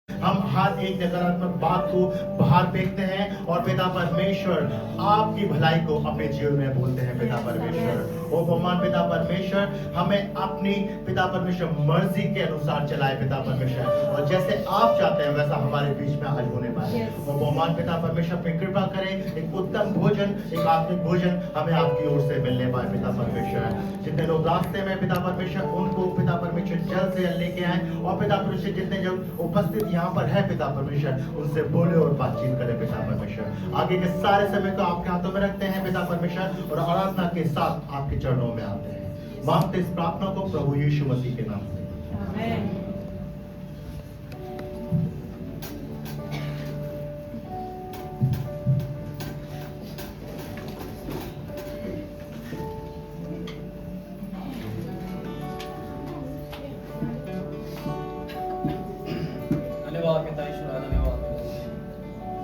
हम हर एक नकारात्मक बात को बाहर फेंकते हैं और पिता परमेश्वर आपकी भलाई को अपने जीवन में बोलते हैं। पिता परमेश्वर, ओ भगवान पिता परमेश्वर, हमें अपनी पिता परमेश्वर मर्जी के अनुसार चलाए पिता परमेश्वर, और जैसे आप चाहते हैं वैसा हमारे बीच में आज होने पाए। और भगवान पिता परमेश्वर अपनी कृपा करें, एक उत्तम भोजन, एक आत्मिक भोजन हमें आपकी ओर से मिलने पाए पिता परमेश्वर। जितने लोग रास्ते में पिता परमेश्वर, उनको पिता परमेश्वर जल्द से जल्द लेके आए, और पिता परमेश्वर जितने जब उपस्थित यहाँ पर है पिता परमेश्वर, उनसे बोले और बातचीत करें पिता परमेश्वर। आगे के सारे समय को आपके हाथों में रखते हैं पिता परमेश्वर, और आराधना के साथ आपके चरणों में आते हैं। मांगते इस प्रार्थना को प्रभु यीशु मसीह के नाम से, आमीन। धन्यवाद पिता ईश्वर, धन्यवाद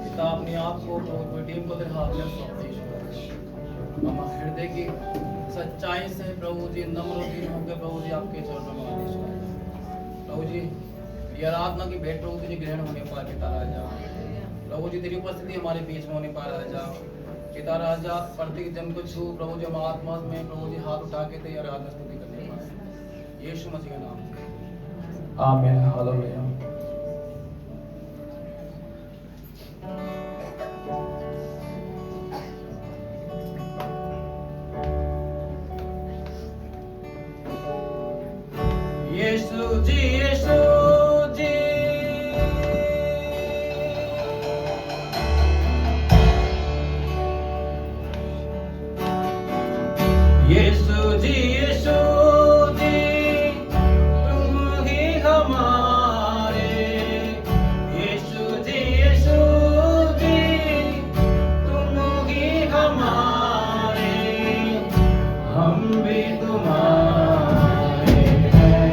पिता, अपने आप को कोई टीम को तेरे हाथ में सौंपते ईश्वर। हम हृदय की सच्चाई से प्रभु जी, नम्र दीन होकर प्रभु जी आपके चरणों में आते ईश्वर। प्रभु जी ये आराधना की भेंट प्रभु जी ग्रहण होने पाए पिता राजा। प्रभु जी तेरी उपस्थिति हमारे बीच में होने पाए राजा। पिता राजा प्रत्येक जन को छू प्रभु जी, हम आत्मा में प्रभु जी हाथ उठा के तेरी आराधना स्तुति करने पाए यीशु मसीह के नाम से, आमीन। हालेलुया। यीशु जी, यीशु जी, यीशु जी, यीशु जी, तुम ही हमारे। यीशु जी, यीशु जी, तुम ही हमारे, हम भी तुम्हारे हैं।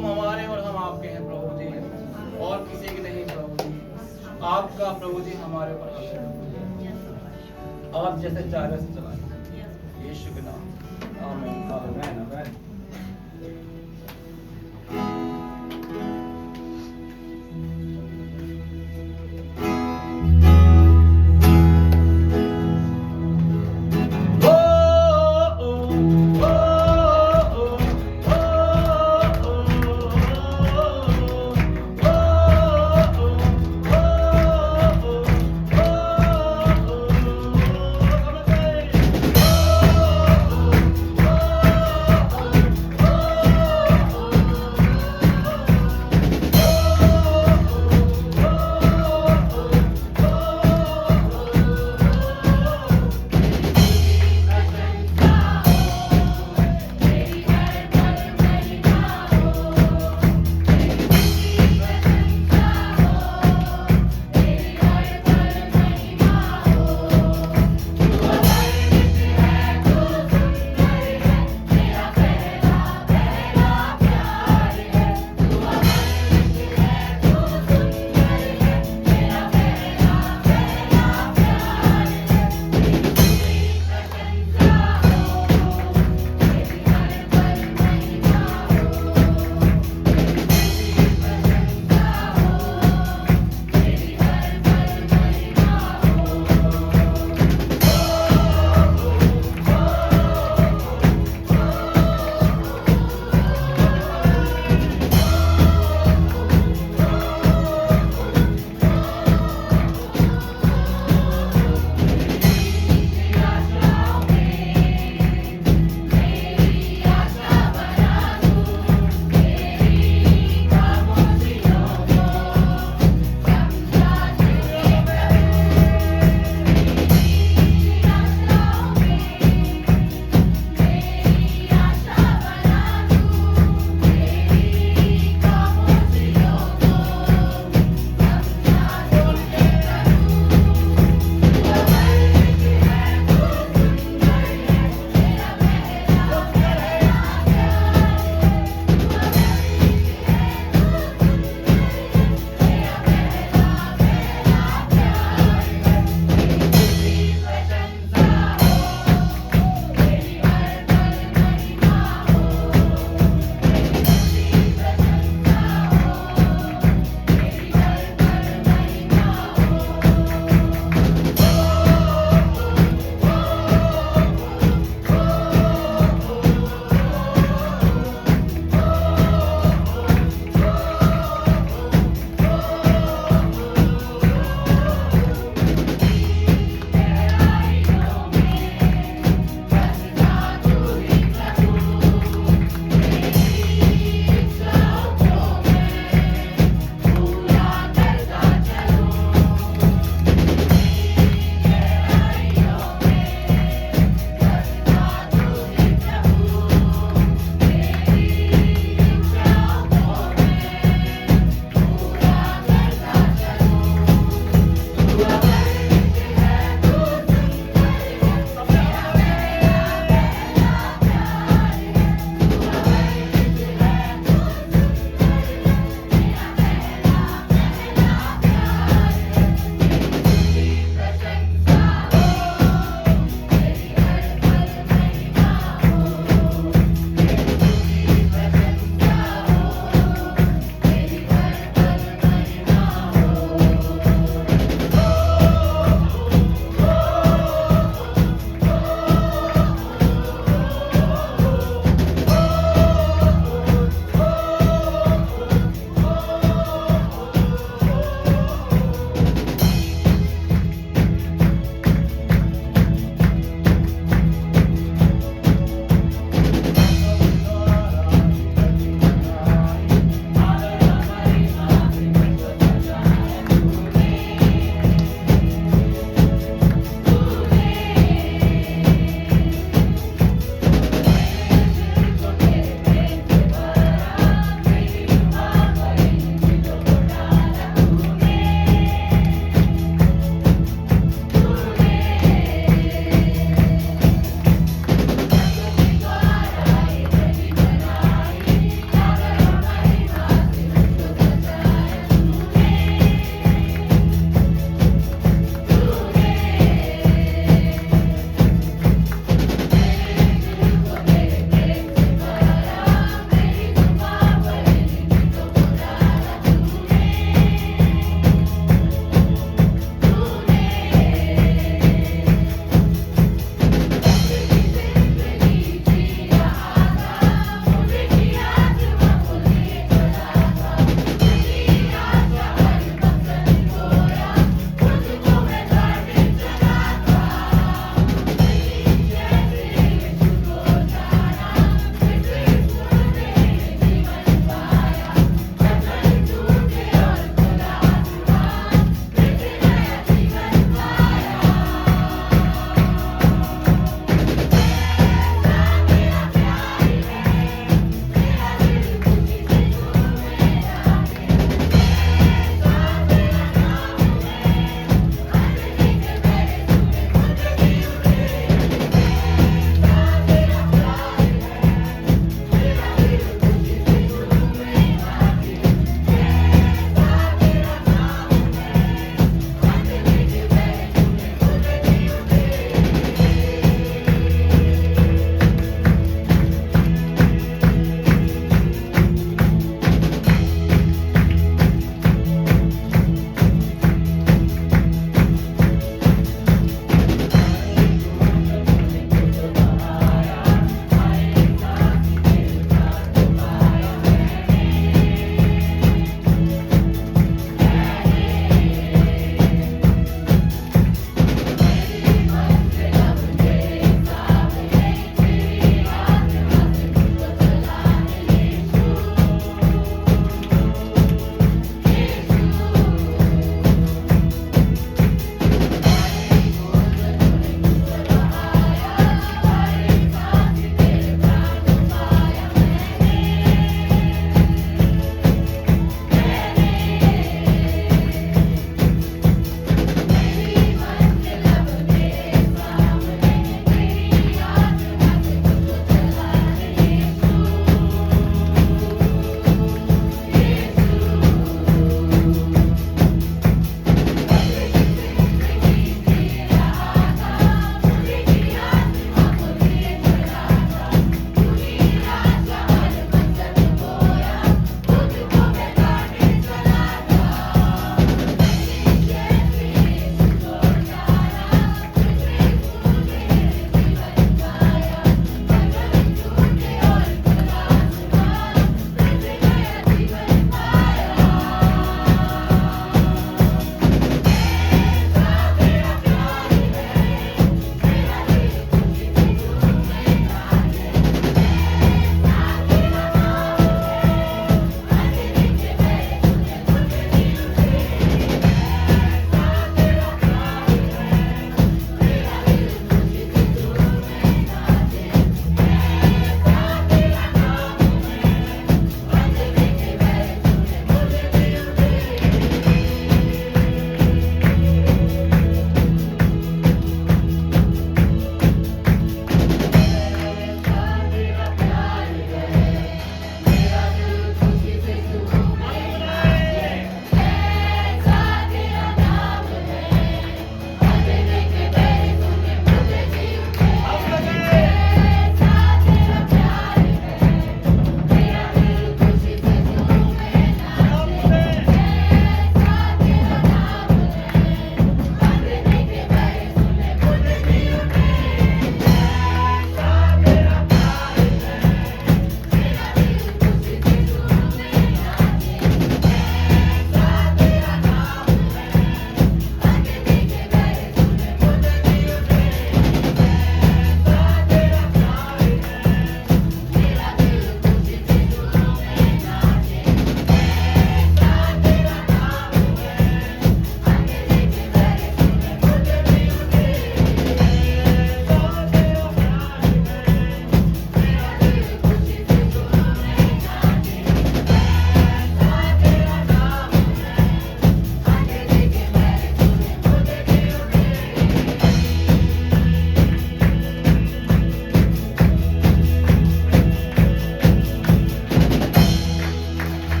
तुम हमारे और हम आपके हैं प्रभु जी, और किसी के नहीं प्रभु जी। आपका प्रभु जी हमारे ऊपर हक है। आप जैसे चाहे वैसे चलाएं, यीशु के नाम, आमीन आमीन आमीन। Oh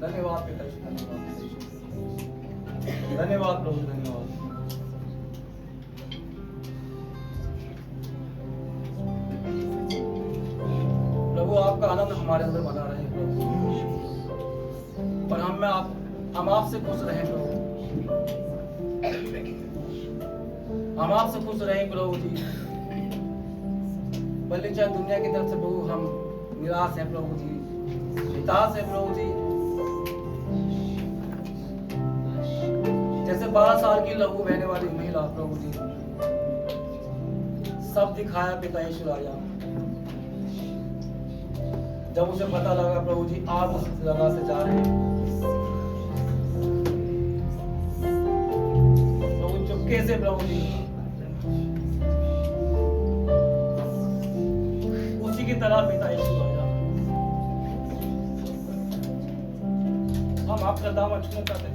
धन्यवाद पिता यीशु, धन्यवाद प्रभु, धन्यवाद। प्रभु आपका आनंद हमारे अंदर बना रहे प्रभु, और हम आपसे खुश रहें प्रभु, हम आपसे खुश रहें प्रभु जी। भले चाहे दुनिया की तरफ से प्रभु हम निराश हैं प्रभु जी, निराश है प्रभु जी। जैसे 12 साल की लहू बहने वाली महिला प्रभु जी, सब दिखाया पिता यीशु राजा। जब उसे पता लगा प्रभु जी आप उस जगह से जा रहे हैं, तो वो चुपके से प्रभु जी उसी की तरह पिता यीशु राजा हम आपका दामन छूना चाहते हैं।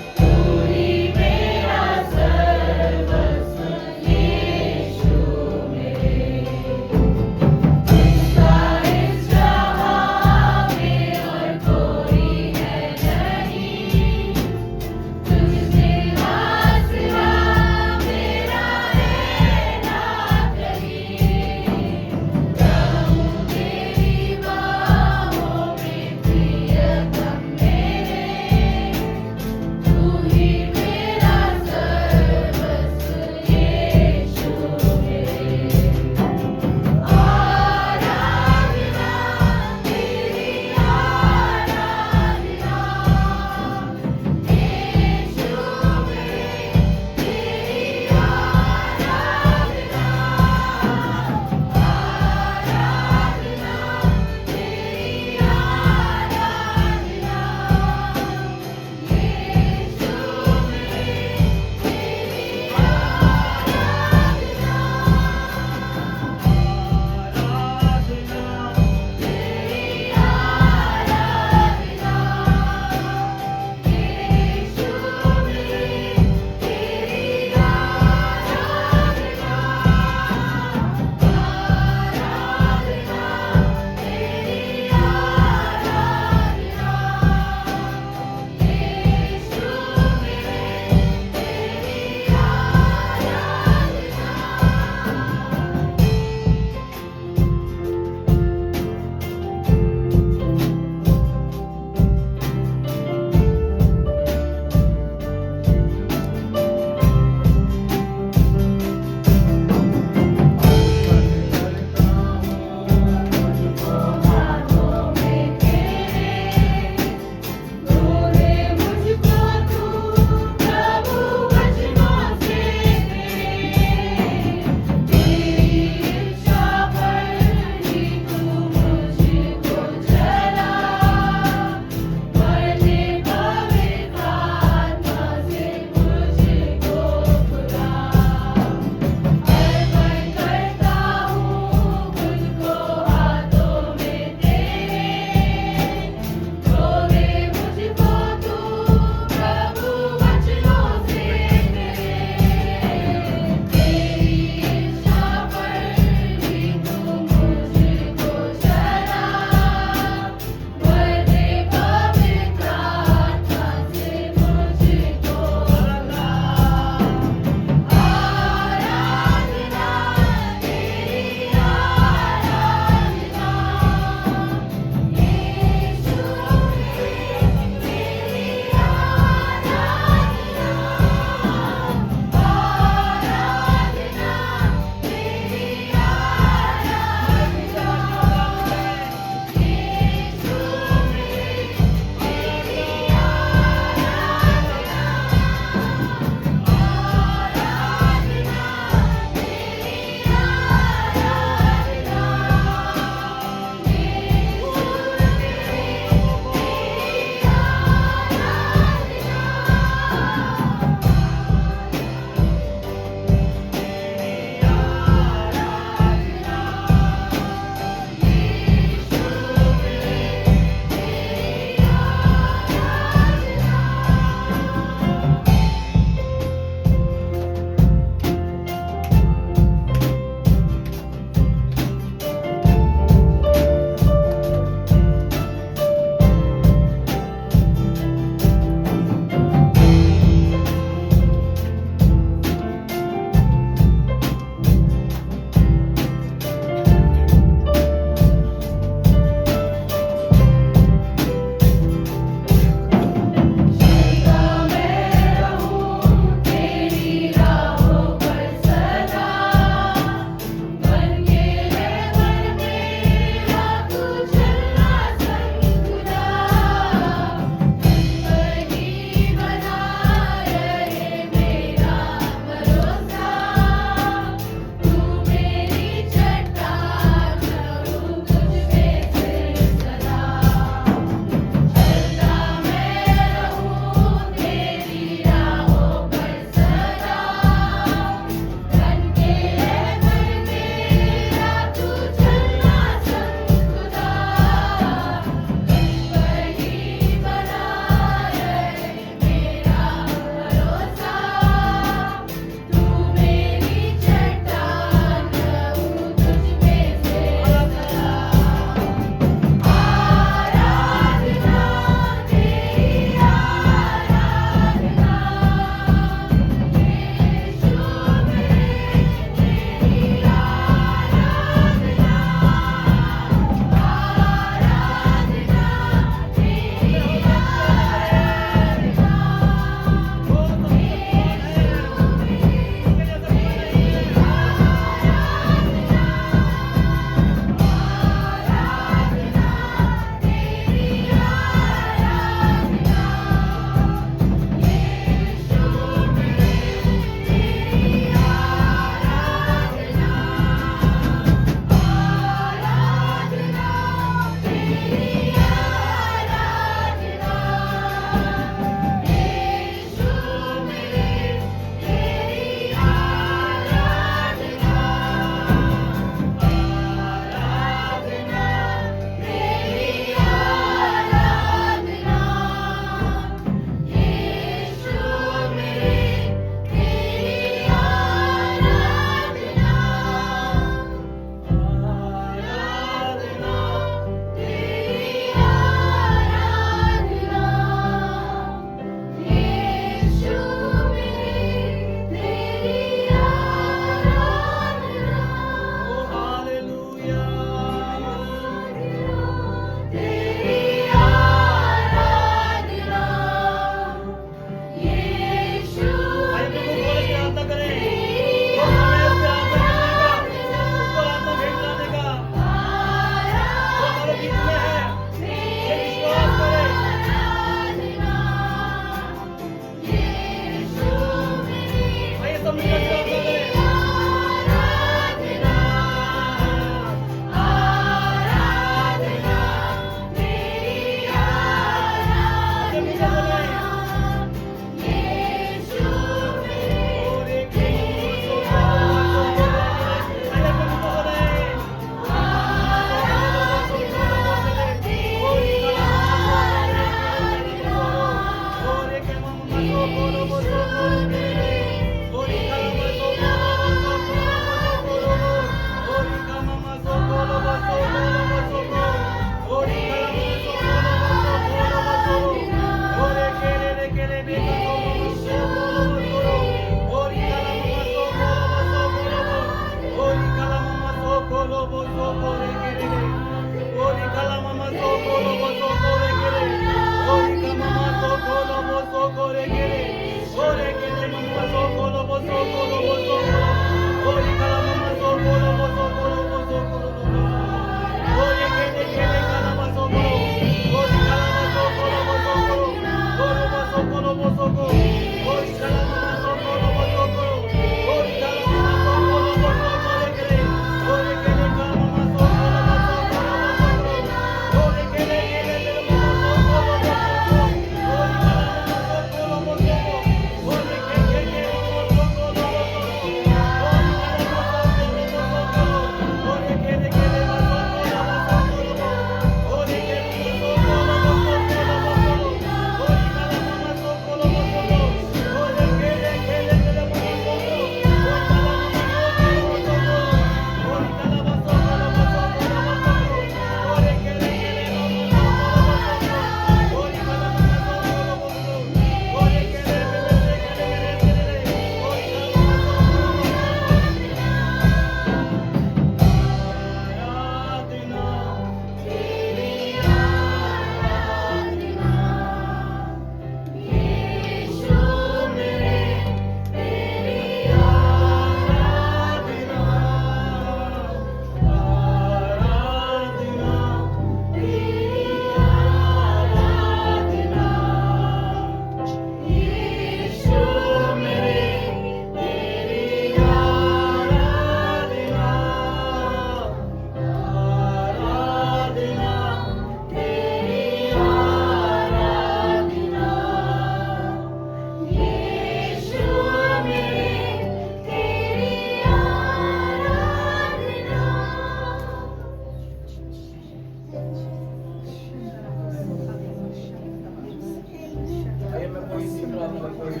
Slava Bogu.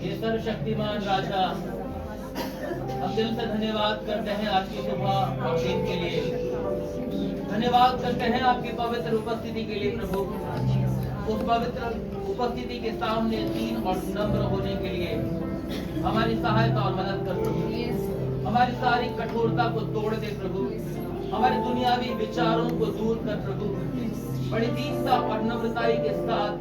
ये सर्वशक्तिमान राजा, हम दिल से धन्यवाद करते हैं आपकी सुबह और दिन के लिए। धन्यवाद करते हैं आपकी पवित्र उपस्थिति के लिए प्रभु। उस पवित्र उपस्थिति के सामने दीन और नम्र होने के लिए हमारी सहायता और मदद कर प्रभु। हमारी सारी कठोरता को तोड़ दे प्रभु। हमारे दुनियावी विचारों को दूर कर प्रभु। बड़ी दीनता और नम्रताई के साथ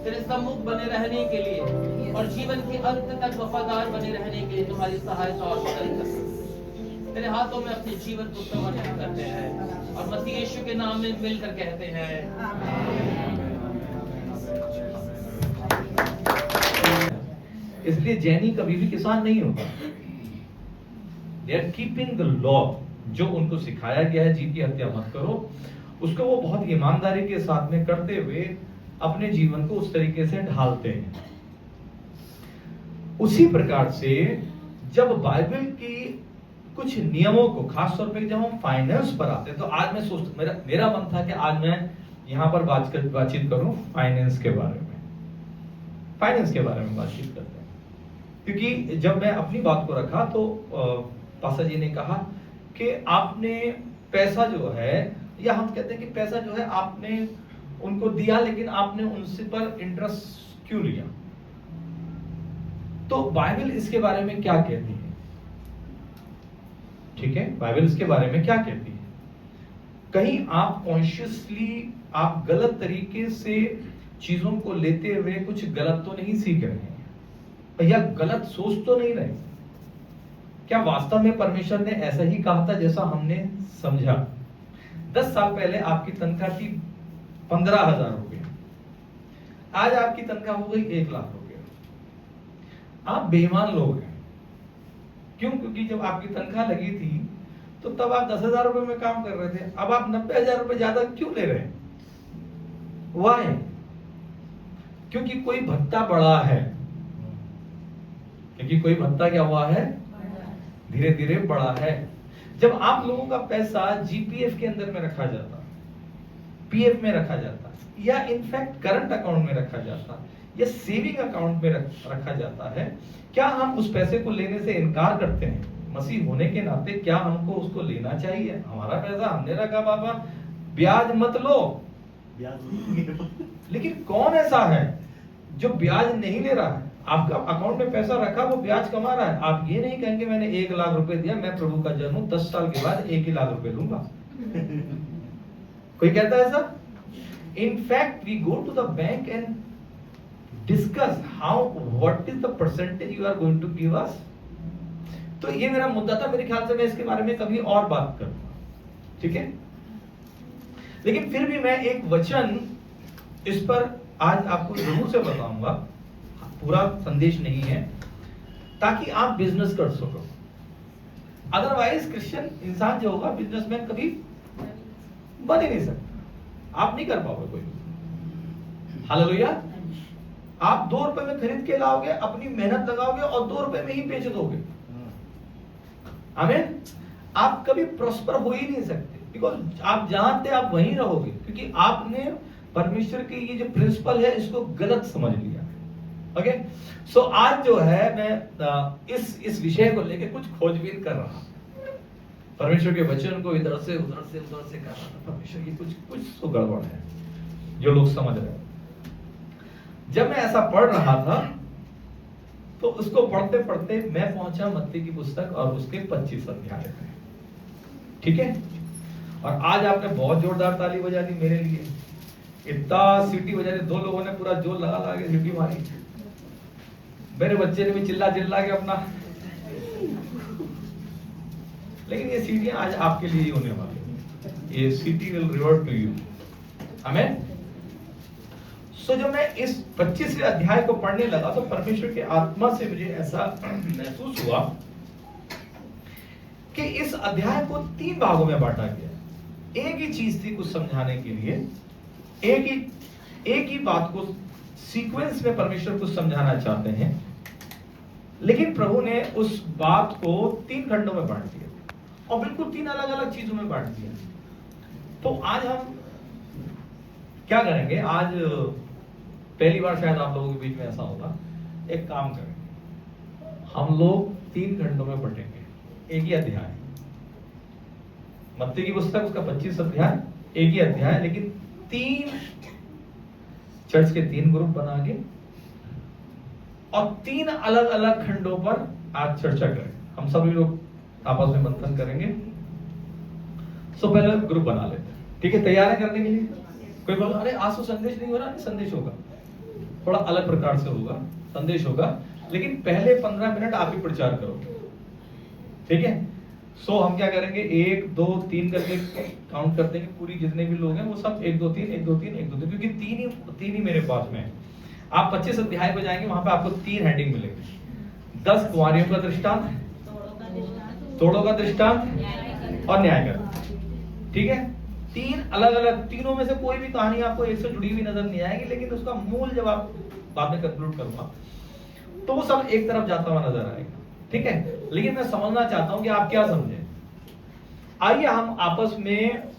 तेरे सम्मुख बने रहने के लिए और जीवन के अंत तक वफादार बने रहने के लिए तुम्हारी सहायता और मदद कर। तेरे हाथों में अपने जीवन को समर्पित करते हैं और मसीह यीशु के नाम में मिलकर कहते हैं इसलिए जैनी कभी भी किसान नहीं होगा। They are keeping the law, जो उनको सिखाया गया है जीव की हत्या मत करो, उसको वो बहुत ईमानदारी के साथ में करते हुए अपने जीवन को उस तरीके से ढालते हैं। उसी प्रकार से जब बाइबल की कुछ नियमों को, खास तौर पे जब हम फाइनेंस पर आते हैं, तो आज मैं मेरा मन था कि आज मैं यहाँ पर बातचीत करूं फाइनेंस के बारे में। फाइनेंस के बारे में बातचीत करते हैं, क्योंकि जब मैं अपनी बात को रखा तो पासा जी ने कहा कि आपने पैसा जो है, या हम कहते हैं कि पैसा जो है आपने उनको दिया, लेकिन आपने उनसे पर इंटरेस्ट क्यों लिया? तो बाइबल इसके बारे में क्या कहती है? ठीक है, बाइबल इसके बारे में क्या कहती है? कहीं आप कॉन्शियसली आप गलत तरीके से चीजों को लेते हुए कुछ गलत तो नहीं सीख रहे हैं, या गलत सोच तो नहीं रहे? क्या वास्तव में परमेश्वर ने ऐसा ही कहा था जैसा हमने समझा? 10 साल पहले आपकी तनख्वाह थी 15,000 रुपए, आज आपकी तनख्वाह हो गई 1 लाख रुपए। आप बेईमान लोग हैं। क्यों? क्योंकि जब आपकी तनख्वाह लगी थी तो तब आप 10,000 रुपए में काम कर रहे थे, अब आप 90,000 रुपए ज्यादा क्यों ले रहे हैं? वाई? क्योंकि कोई भत्ता बढ़ा है। क्योंकि कोई भत्ता क्या हुआ है? धीरे धीरे बढ़ा है। जब आप लोगों का पैसा जीपीएफ के अंदर में रखा जाता, पीएफ में रखा जाता, या इनफैक्ट करंट अकाउंट में रखा जाता, या सेविंग अकाउंट में रखा जाता है, क्या हम उस पैसे को लेने से इनकार करते हैं? मसीह होने के नाते क्या हमको उसको लेना चाहिए? हमारा पैसा हमने रखा बाबा, ब्याज मत लो। लेकिन कौन ऐसा है जो ब्याज नहीं ले रहा है? आपका अकाउंट में पैसा रखा, वो ब्याज कमा रहा है। आप ये नहीं कहेंगे मैंने 1 लाख रुपए दिया, मैं प्रभु का जन्म हूं, 10 साल के बाद 1 ही लाख रुपए लूंगा। कोई कहता है ऐसा? In fact we go to the bank and discuss how what is the percentage you are going to give us. तो ये मेरा मुद्दा था, मेरे ख्याल से मैं इसके बारे में कभी और बात करूंगा, ठीक है? लेकिन फिर भी मैं एक वचन इस पर आज आपको जरूर से बताऊंगा, पूरा संदेश नहीं है, ताकि आप बिजनेस कर सको। अदरवाइज क्रिश्चियन इंसान जो होगा, बिजनेसमैन कभी बन ही नहीं सकता। आप नहीं कर पाओगे कोई। हालेलुया। आप 2 रुपए में खरीद के लाओगे, अपनी मेहनत लगाओगे और 2 रुपए में ही बेच दोगे। आमीन। आप कभी प्रॉस्पर हो ही नहीं सकते, बिकॉज आप जहां थे आप वहीं रहोगे, क्योंकि आपने परमेश्वर की ये जो प्रिंसिपल है इसको गलत समझ लिया। ओके, सो आज जो है मैं इस विषय को लेकर कुछ खोजबीन कर रहा, परमेश्वर के वचन को इधर से उधर से कर रहा था। परमेश्वर की कुछ तो गड़बड़ है जो लोग समझ रहे हैं। जब मैं ऐसा पढ़ रहा था तो उसको पढ़ते पढ़ते मैं पहुंचा मत्ती की पुस्तक और उसके 25 अध्याय पे, ठीक है? और आज आपने बहुत जोरदार ताली बजा दी मेरे लिए, इतना सीटी बजा दी, 2 लोगों ने पूरा जोर लगा के सीटी मारी। मेरे बच्चे ने भी चिल्ला के अपना, लेकिन ये सीटियां आज आपके लिए ही होने वाली है। ये city will revert to you. आमीन। सो जब मैं इस 25वें अध्याय को पढ़ने लगा तो परमेश्वर के आत्मा से मुझे ऐसा महसूस हुआ कि इस अध्याय को 3 भागों में बांटा गया। एक ही चीज थी कुछ समझाने के लिए, एक ही बात को सीक्वेंस में परमेश्वर कुछ समझाना चाहते हैं, लेकिन प्रभु ने उस बात को 3 खंडों में बांट दिया और बिल्कुल 3 अलग अलग चीजों में बांट दिया। तो आज हम क्या करेंगे, आज पहली बार शायद आप लोगों के बीच में ऐसा होगा, एक काम करेंगे, हम लोग 3 खंडों में बटेंगे, एक ही अध्याय, मत्ती की पुस्तक उसका 25 अध्याय, एक ही अध्याय, लेकिन 3 चर्च के 3 ग्रुप बना के और 3 अलग अलग खंडों पर आज चर्चा करें। हम सभी लोग आपस में मंथन करेंगे। सो पहले ग्रुप बना लेते हैं, ठीक है? तैयार है करने के लिए? कोई बोला अरे आज तो संदेश नहीं हो रहा, संदेश होगा, थोड़ा अलग प्रकार से होगा, संदेश होगा, लेकिन पहले 15 मिनट आप ही प्रचार करोगे, ठीक है? सो हम क्या करेंगे, 1 2 3 करके काउंट कर देंगे, पूरी जितने भी लोग हैं वो सब 1 2 3 1 2 3 1 2 3, क्योंकि तीन ही मेरे पास में है। आप 25 अध्याय पे जाएंगे, वहां पे आपको 3 हेडिंग मिलेंगे, 10 कुंवारियों का दृष्टांत, तोड़ों का दृष्टांत और न्याय का, ठीक है? 3 अलग अलग, तीनों में से कोई भी कहानी आपको एक से जुड़ी हुई नजर नहीं आएगी, लेकिन उसका मूल जब आप बाद में कंक्लूड करूंगा तो वो सब एक तरफ जाता हुआ नजर आएगा, ठीक है? लेकिन मैं समझना चाहता हूं कि आप क्या समझे। आइए हम आपस में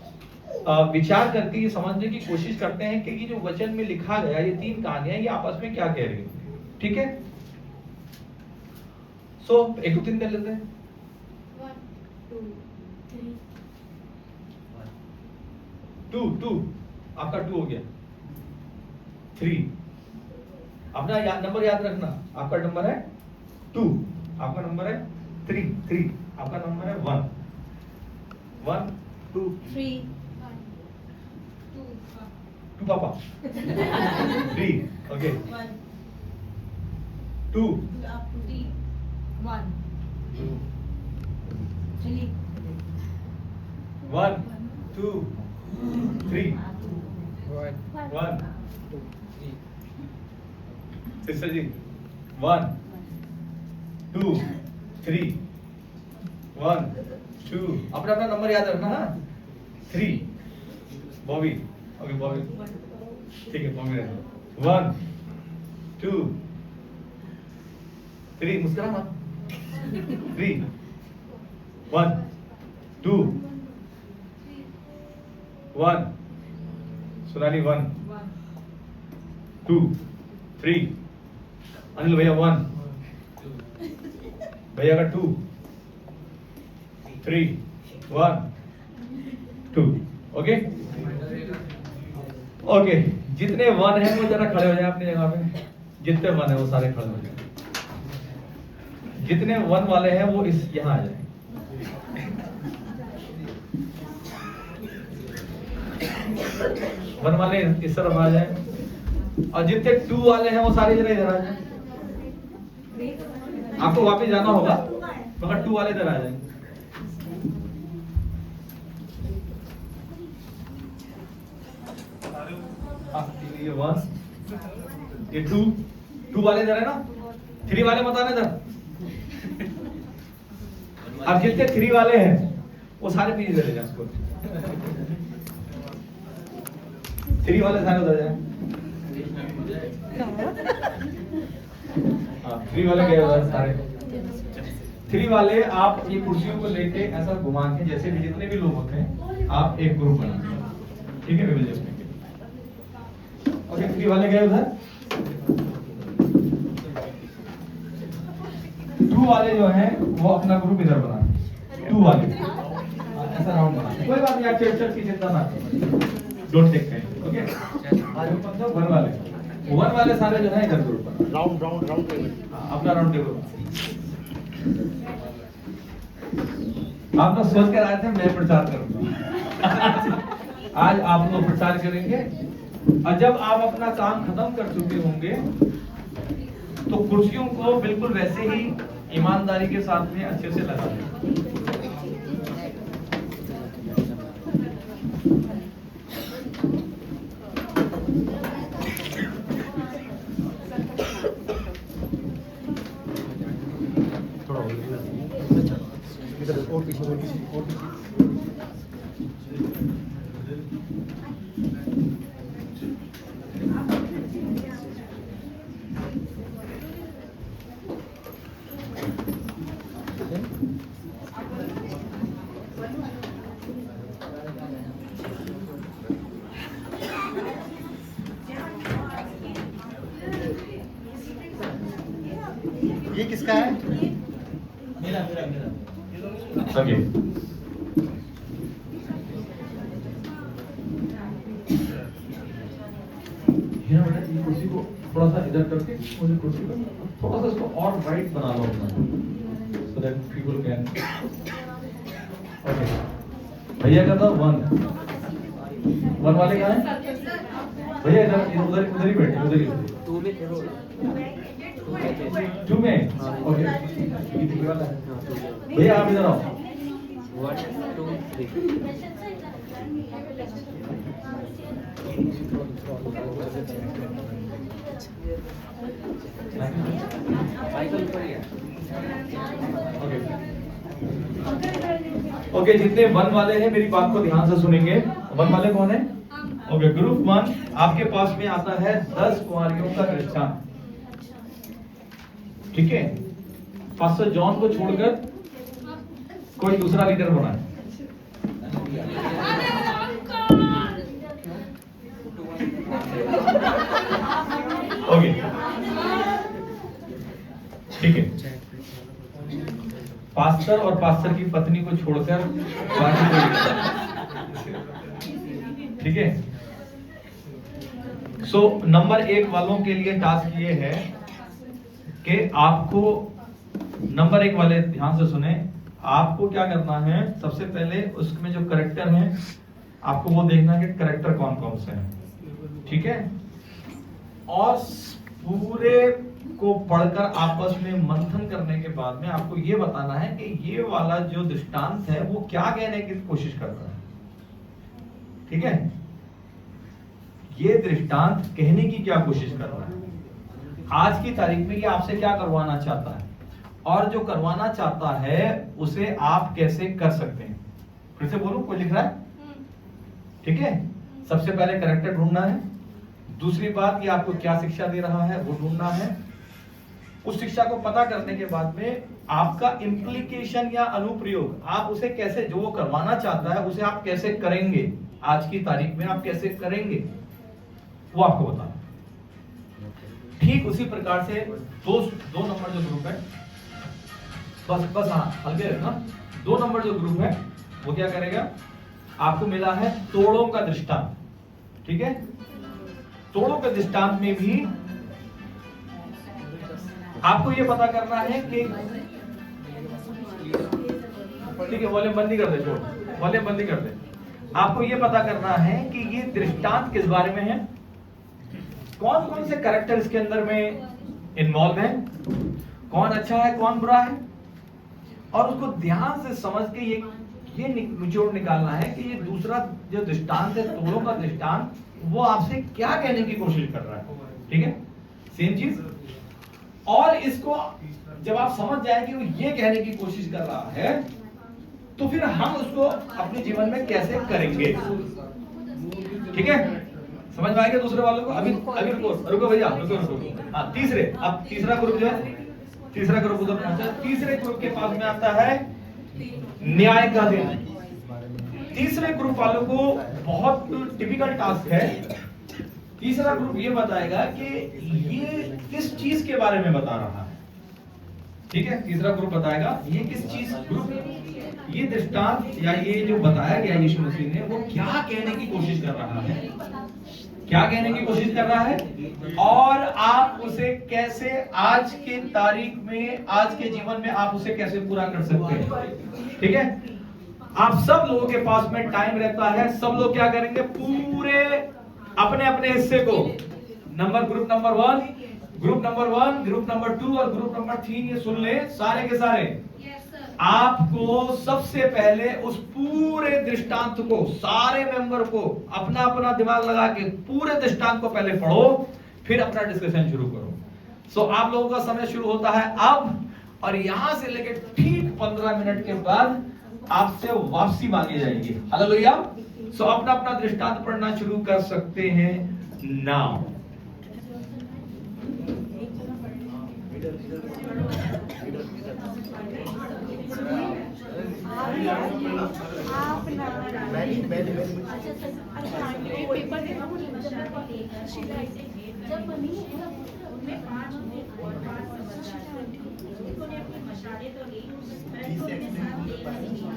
विचार करके ये समझने की कोशिश करते हैं कि ये जो वचन में लिखा गया, ये 3 कहानियां, ये आपस में क्या कह रही है, ठीक है? सो 1 2 3 कर लेते हैं। 2 आपका 2 हो गया। 3 अपना नंबर याद रखना, आपका नंबर है 2, आपका नंबर है 3, आपका नंबर है 1 2 3 2 पापा 3 ओके 2 1 3 1 2 3 1 सिस्टर जी 1 2 3 1 2 अपना अपना नंबर याद रखना, हाँ? 3 बॉबी ओके बॉबी ठीक है, बॉबी रहना 1 2 3 मुस्कुरा मत 3 1 2 1 सोनाली 1 2 3 अनिल भैया 1 भैया का 2 3 1 2 ओके ओके। जितने 1 है वो जरा खड़े हो जाए अपनी जगह पे, जितने 1 है वो सारे खड़े हो जाए, जितने 1 वाले हैं वो इस यहाँ आ जाए। वन वाले इस तरफ आ जाए और जितने 2 वाले हैं वो सारे जरा इधर आ जाए। आपको वापस जाना होगा मगर 2 वाले इधर आ जाए। ये 1 ये 2 वाले इधर है ना, 3 वाले मत आना इधर। अब जितने 3 वाले हैं वो सारे पीछे चले जाए, उसको 3 वाले सारे उधर जाए। हाँ 3 वाले गए उधर सारे। 3 वाले आप ये कुर्सियों को लेके ऐसा घुमा के, जैसे भी जितने भी लोग होते हैं आप एक ग्रुप बनाते हैं, ठीक है? विभिन्न जिसमें ओके 3 वाले गए उधर। 2 वाले जो हैं वो अपना ग्रुप इधर बनाते, 2 वाले ऐसा राउंड बनाते। कोई बात नहीं, आप चर्च की चिंता ना करो, डोंट टेक टाइम, ओके? आज मतलब 1 वाले सारे जो है इधर ग्रुप बना, राउंड टेबल। अपना राउंड टेबल। आप लोग सोच कर आए थे मैं प्रचार करूंगा। आज आप लोग प्रचार करेंगे और जब आप अपना काम खत्म कर चुके होंगे तो कुर्सियों को बिल्कुल वैसे ही ईमानदारी के साथ में अच्छे से लगा दें। और पीछे किसका है? मेरा मेरा मेरा ओके हीरा बेटा ये कुर्सी को थोड़ा सा इधर करके मुझे कुर्सी को थोड़ा सा इसको और राइट बना लो अपना so that people can okay भैया का था 1 वाले कहाँ है भैया इधर उधर उधर ही बैठे उधर ही टू में ओके ये दिखने वाला है भैया आप इधर आओ 1 2 3 साइकिल ऊपर ही है ओके जितने 1 वाले हैं मेरी बात को ध्यान से सुनेंगे 1 वाले कौन है ओके ग्रुप 1 आपके पास में आता है 10 कुंवारियों का दृष्टांत ठीक है पास्टर जॉन को छोड़कर कोई दूसरा लीडर बना है ओके ठीक है पास्टर और पास्टर की पत्नी को छोड़कर बाकी कोई ठीक है सो नंबर 1 वालों के लिए टास्क ये है कि आपको नंबर 1 वाले ध्यान से सुने आपको क्या करना है सबसे पहले उसमें जो करेक्टर है आपको वो देखना है कि करेक्टर कौन कौन से हैं ठीक है और पूरे को पढ़कर आपस में मंथन करने के बाद में आपको ये बताना है कि ये वाला जो दृष्टांत है वो क्या कहने की कोशिश कर रहा है ठीक है ये दृष्टांत कहने की क्या कोशिश कर रहा है आज की तारीख में ये आपसे क्या करवाना चाहता है और जो करवाना चाहता है उसे आप कैसे कर सकते हैं फिर से बोलूं कोई लिख रहा है ठीक है सबसे पहले करेक्टर ढूंढना है दूसरी बात कि आपको क्या शिक्षा दे रहा है वो ढूंढना है उस शिक्षा को पता करने के बाद में आपका इम्प्लीकेशन या अनुप्रयोग आप उसे कैसे जो वो करवाना चाहता है उसे आप कैसे करेंगे आज की तारीख में आप कैसे करेंगे वो आपको बताना ठीक उसी प्रकार से दो नंबर जो ग्रुप है बस हाँ हल्के रखना 2 नंबर जो ग्रुप है वो क्या करेगा आपको मिला है तोड़ों का दृष्टांत ठीक है तोड़ों के दृष्टांत में भी आपको ये पता करना है कि ठीक है वॉल्यूम बंद नहीं कर दे छोड़ वॉल्यूम बंद नहीं कर दे आपको ये पता करना है कि ये दृष्टांत किस बारे में है कौन कौन से कैरेक्टर इसके अंदर में इन्वॉल्व है कौन अच्छा है कौन बुरा है और उसको ध्यान से समझ के ये निचोड़ निकालना है कि ये दूसरा जो दृष्टांत है तोड़ों का दृष्टांत वो आपसे क्या कहने की कोशिश कर रहा है ठीक है सेम चीज और इसको जब आप समझ जाए कि वो ये कहने की कोशिश कर रहा है तो फिर हम उसको अपने जीवन में कैसे करेंगे ठीक है समझ में आएगा दूसरे वालों को अभी रुको भैया रुको हाँ तीसरे अब तीसरा ग्रुप जो है तीसरा ग्रुप उधर पहुंचा तीसरे ग्रुप के पास में आता है न्याय का दिन तीसरे ग्रुप वालों को बहुत टिपिकल टास्क है तीसरा ग्रुप ये बताएगा कि ये किस चीज के बारे में बता रहा है ठीक है तीसरा ग्रुप बताएगा ये किस चीज ग्रुप ये दृष्टांत या ये जो बताया गया यीशु मसीह ने वो क्या कहने की कोशिश कर रहा है क्या कहने की कोशिश कर रहा है और आप उसे कैसे आज के तारीख में आज के जीवन में आप उसे कैसे पूरा कर सकते हैं ठीक है आप सब लोगों के पास में टाइम रहता है सब लोग क्या करेंगे पूरे अपने अपने हिस्से को ग्रुप नंबर 1 ग्रुप नंबर 2 और ग्रुप नंबर 3 ये सुन ले सारे के सारे आपको सबसे पहले उस पूरे दृष्टांत को सारे मेंबर को अपना अपना दिमाग लगा के पूरे दृष्टांत को पहले पढ़ो फिर अपना डिस्कशन शुरू करो सो आप लोगों का समय शुरू होता है अब और यहां से लेकर ठीक 15 मिनट के बाद आपसे वापसी मांगी जाएगी हालेलुया सो अपना अपना दृष्टांत पढ़ना शुरू कर सकते हैं नाउ उन्होंने अपनी मशालें तो ली परंतु उनके साथ तेल नहीं लिया।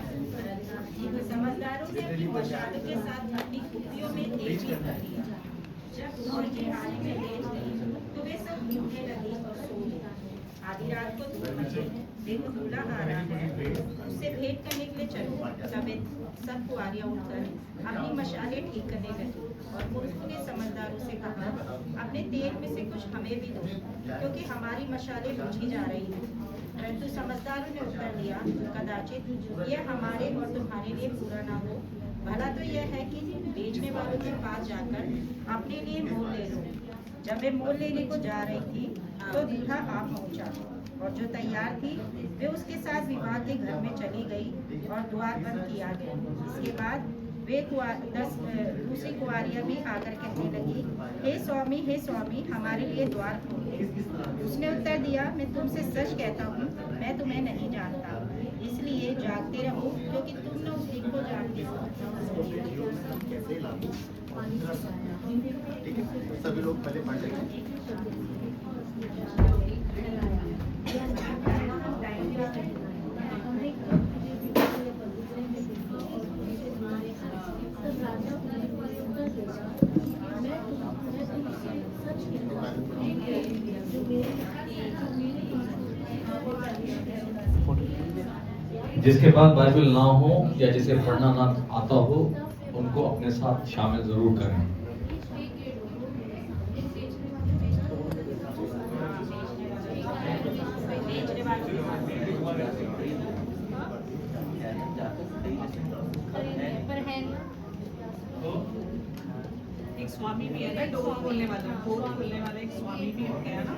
समझदारों ने अपनी मशालों के साथ अपनी कुप्पियों में तेल भी भर लिया। जब उनकी आने में देर हुई तो वे सब भूखने लगी और सो गई। आधी रात को धूप मची, देखो दूल्हा आ रहा है, उससे भेंट करने के लिए चलो। तब वे सब कुआरियां उठकर अपनी मशालें ठीक करने लगी और मूर्खों ने समझदारों से कहा, अपने तेल में से कुछ हमें भी दो, क्योंकि हमारी मशालें बुझी जा रही हैं। परंतु समझदारों ने उत्तर दिया, कदाचित यह हमारे और तुम्हारे लिए पूरा ना हो। भला तो यह है कि बेचने वालों के पास जाकर अपने लिए मोल ले लो। जब वे मोल लेने को जा रही थी तो दूल्हा आ पहुंचा और जो तैयार थी वे उसके साथ विवाह के घर में चली गई और द्वार बंद किया गया। इसके बाद वे दूसरी कुआरियां भी आकर कहने लगी, हे स्वामी हमारे लिए द्वार खोल दे। उसने उत्तर दिया, मैं तुमसे सच कहता हूँ, मैं तुम्हें नहीं जानता। इसलिए जागते रहो, क्योंकि तुम न उस दिन को जानते हो। कैसे लागू? ठीक है, सभी लोग पहले पढ़ लेंगे। जिसके पास बाइबल ना हो या जिसे पढ़ना ना आता हो उनको अपने साथ शामिल जरूर करें। एक स्वामी भी है ना, डोर खोलने वाला एक स्वामी भी हो गया ना।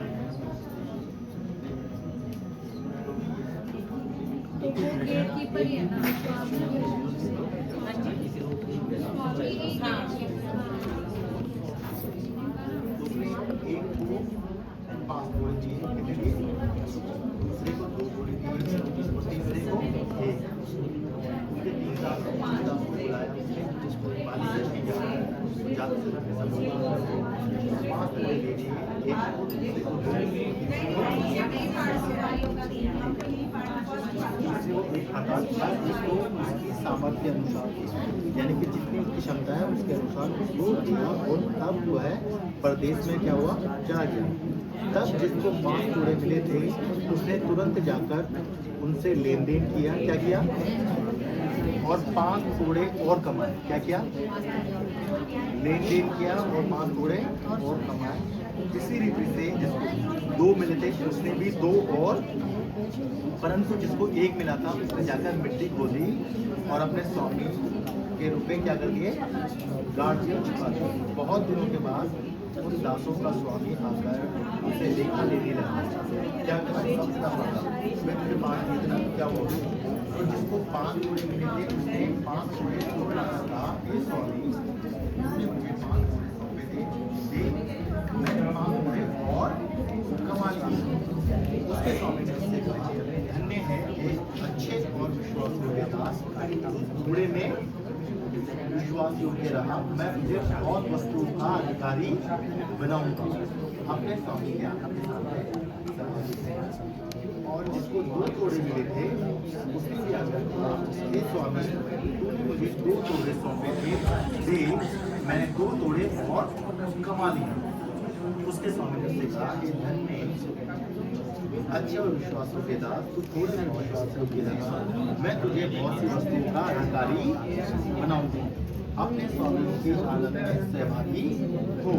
तो वो गेट कीपर ही है ना, एक को 5 जोड़ी चाहिए, दूसरे को 2 जोड़ी चाहिए, तीसरे को 1। उनके 3 दास को बुलाया, जिसको मालिक की जात से सब 5 जोड़ी ले लिए। जिसको उसकी सामर्थ्य अनुसार, यानी कि जितनी उसकी क्षमता है उसके अनुसार उसको दिया और तब जो है परदेश में क्या हुआ, चला गया। तब जिसको 5 जोड़े मिले थे उसने तुरंत जाकर उनसे लेन देन किया। क्या किया? और 5 जोड़े और कमाए। क्या किया? लेन देन किया और 5 जोड़े और कमाए। इसी रीति से जिसको 2 मिले थे उसने भी 2 और, परंतु जिसको 1 मिला था उसने जाकर मिट्टी खोदी और अपने स्वामी के रुपए क्या कर लिए, गाड़ दिए, छुपा दिए। बहुत दिनों के बाद उन दासों का स्वामी आकर उसे लेखा लेने लगा। क्या करा? समझना पड़ा, मैं तुझे 5 दिए थे ना, क्या हुआ? तो जिसको 5 जोड़े मिले थे उसने 5 जोड़े छोड़ा था। ये स्वामी तुमने मुझे 5 जोड़े सौंपे थे, मैंने 5 जोड़े और कमा लिए। उसके स्वामी ने उससे कहा, धन्य है ये अच्छे और विश्वास योग्य दास, थोड़े में विश्वास योग्य रहा, मैं तुझे बहुत वस्तुओं का अधिकारी बनाऊंगा। अपने स्वामी के आगे और जिसको 2 जोड़े मिले थे उसने भी आकर कहा, हे स्वामी तूने मुझे 2 जोड़े सौंपे थे, देख मैंने 2 जोड़े और कमा लिए। उसके स्वामी ने उससे कहा, हे धन्य अच्छे और विश्वासों के दास, तू थोड़े में विश्वास योग्य रहा, मैं तुझे बहुत सी वस्तुओं का अधिकारी बनाऊंगा। अपने स्वामी के आनंद में सहभागी हो।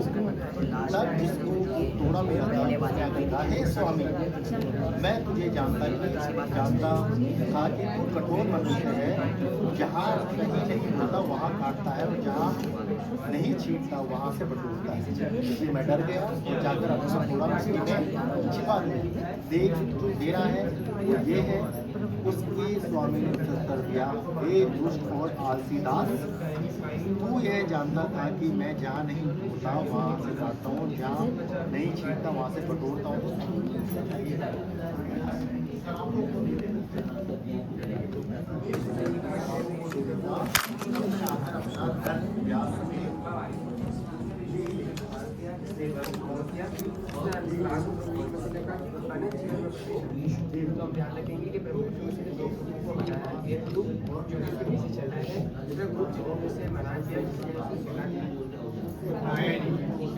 तब जिसको थोड़ा मिला था क्या कहता, हे स्वामी मैं तुझे जानता था कि तू कठोर मनुष्य है, जहाँ नहीं होता वहाँ काटता है और जहाँ नहीं छींटता वहाँ से बटोरता है। इसलिए मैं डर गया और जाकर अपना थोड़ा मिट्टी में छिपा दिया। देख जो दे रहा है वो ये है। उसके स्वामी ने उत्तर दिया, हे दुष्ट और आलसी दास, तू यह जानता था कि मैं जहाँ नहीं होता वहाँ से काटता हूँ, जहाँ नहीं छींटता वहाँ से बटोरता हूँ। तो हम ध्यान रखेंगे कि प्रभु यीशु मसीह ने दो ग्रुपों को बनाया, एक ग्रुप जो उसके पीछे चल रहे हैं, दूसरा ग्रुप जिन्होंने उसे मना किया, जिसने उसको सुना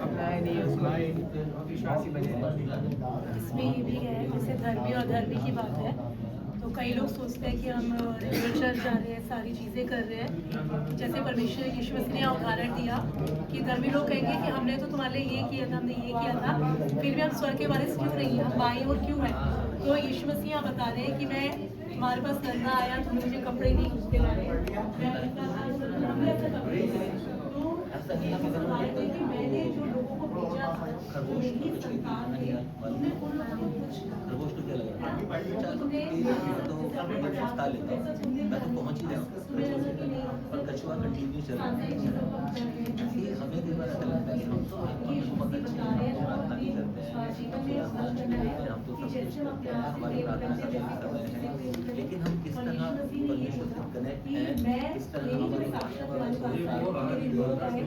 अपनाया नहीं, उसको विश्वासी बने रहे। इसमें ये भी है, जैसे धर्मी और धर्मी की बात है, तो कई लोग सोचते हैं कि हम रेगुलर चर्च जा रहे हैं, सारी चीज़ें कर रहे हैं। जैसे परमेश्वर यीशु मसीह ने उदाहरण दिया कि धर्मी लोग कहेंगे कि हमने तो तुम्हारे लिए ये किया था, हमने ये किया था, फिर भी हम स्वर्ग के वारिस क्यों नहीं हैं, हम बाईं ओर क्यों हैं। तो यीशु मसीह यहाँ बता रहे हैं कि मैं हमारे पास नंगा आया, तुमने मुझे कपड़े नहीं दिलाए, मैंने जो लोगों को भेजा था, मेरी संतान थे, उनमें उन लोगों को कुछ खरगोश तो क्या लग रहा है? मैं तो पहुंच ही रहा हूँ और कछुआ कंटिन्यू चल रहा है। इसलिए हमें भी ऐसा लगता है कि हम तो आत्मा में बहुत अच्छे हैं, प्रार्थना भी करते हैं, हम तो सब कुछ करते हैं, हमारी प्रार्थना का भी समय है, लेकिन हम किस तरह परमेश्वर से कनेक्ट हैं, किस तरह हमारे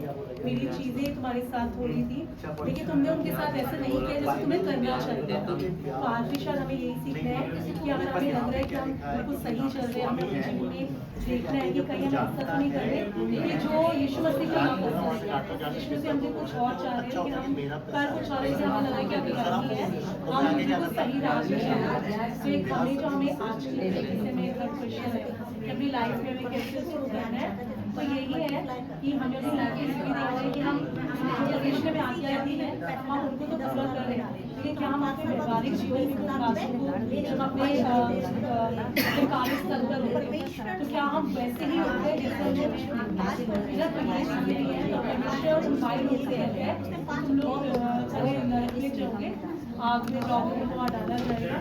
मेरी चीजें तुम्हारे साथ हो रही थी, लेकिन तुमने उनके साथ ऐसा नहीं किया जैसे तुम्हें करना चाहिए। तो आज भी शायद हमें यही सीखना है कि अगर हमें लग रहा है कि हम बिल्कुल सही चल रहे हैं, हमें अपने जीवन में देखना है कि कहीं हम ऐसा तो नहीं कर रहे कि जो यीशु मसीह का हम कर रहे हैं, यीशु मसीह हमसे कुछ और चाह रहे हैं, लेकिन हम कर कुछ और रहे हैं, हमें लगा कि अभी गलती है, हम बिल्कुल सही राह पे चल रहे हैं। तो एक हमने जो हमें आज की जैसे में हर क्वेश्चन है कि अपनी लाइफ में हमें कैसे शुरू करना है, तो यही है कि हमें अपनी लाइफ में भी देखना है कि हम जो कृष्ण में आज्ञा दी है हम उनको तो पूरा कर रहे हैं, लेकिन क्या हम अपने व्यवहारिक जीवन में बातों को जब अपने कार्य स्थल पर होते हैं तो क्या हम वैसे ही होते हैं जैसे जब परमेश्वर और भाई लोग कहते हैं तुम लोग चले नरक में जाओगे, आग में जाओगे तो वहाँ डाला जाएगा।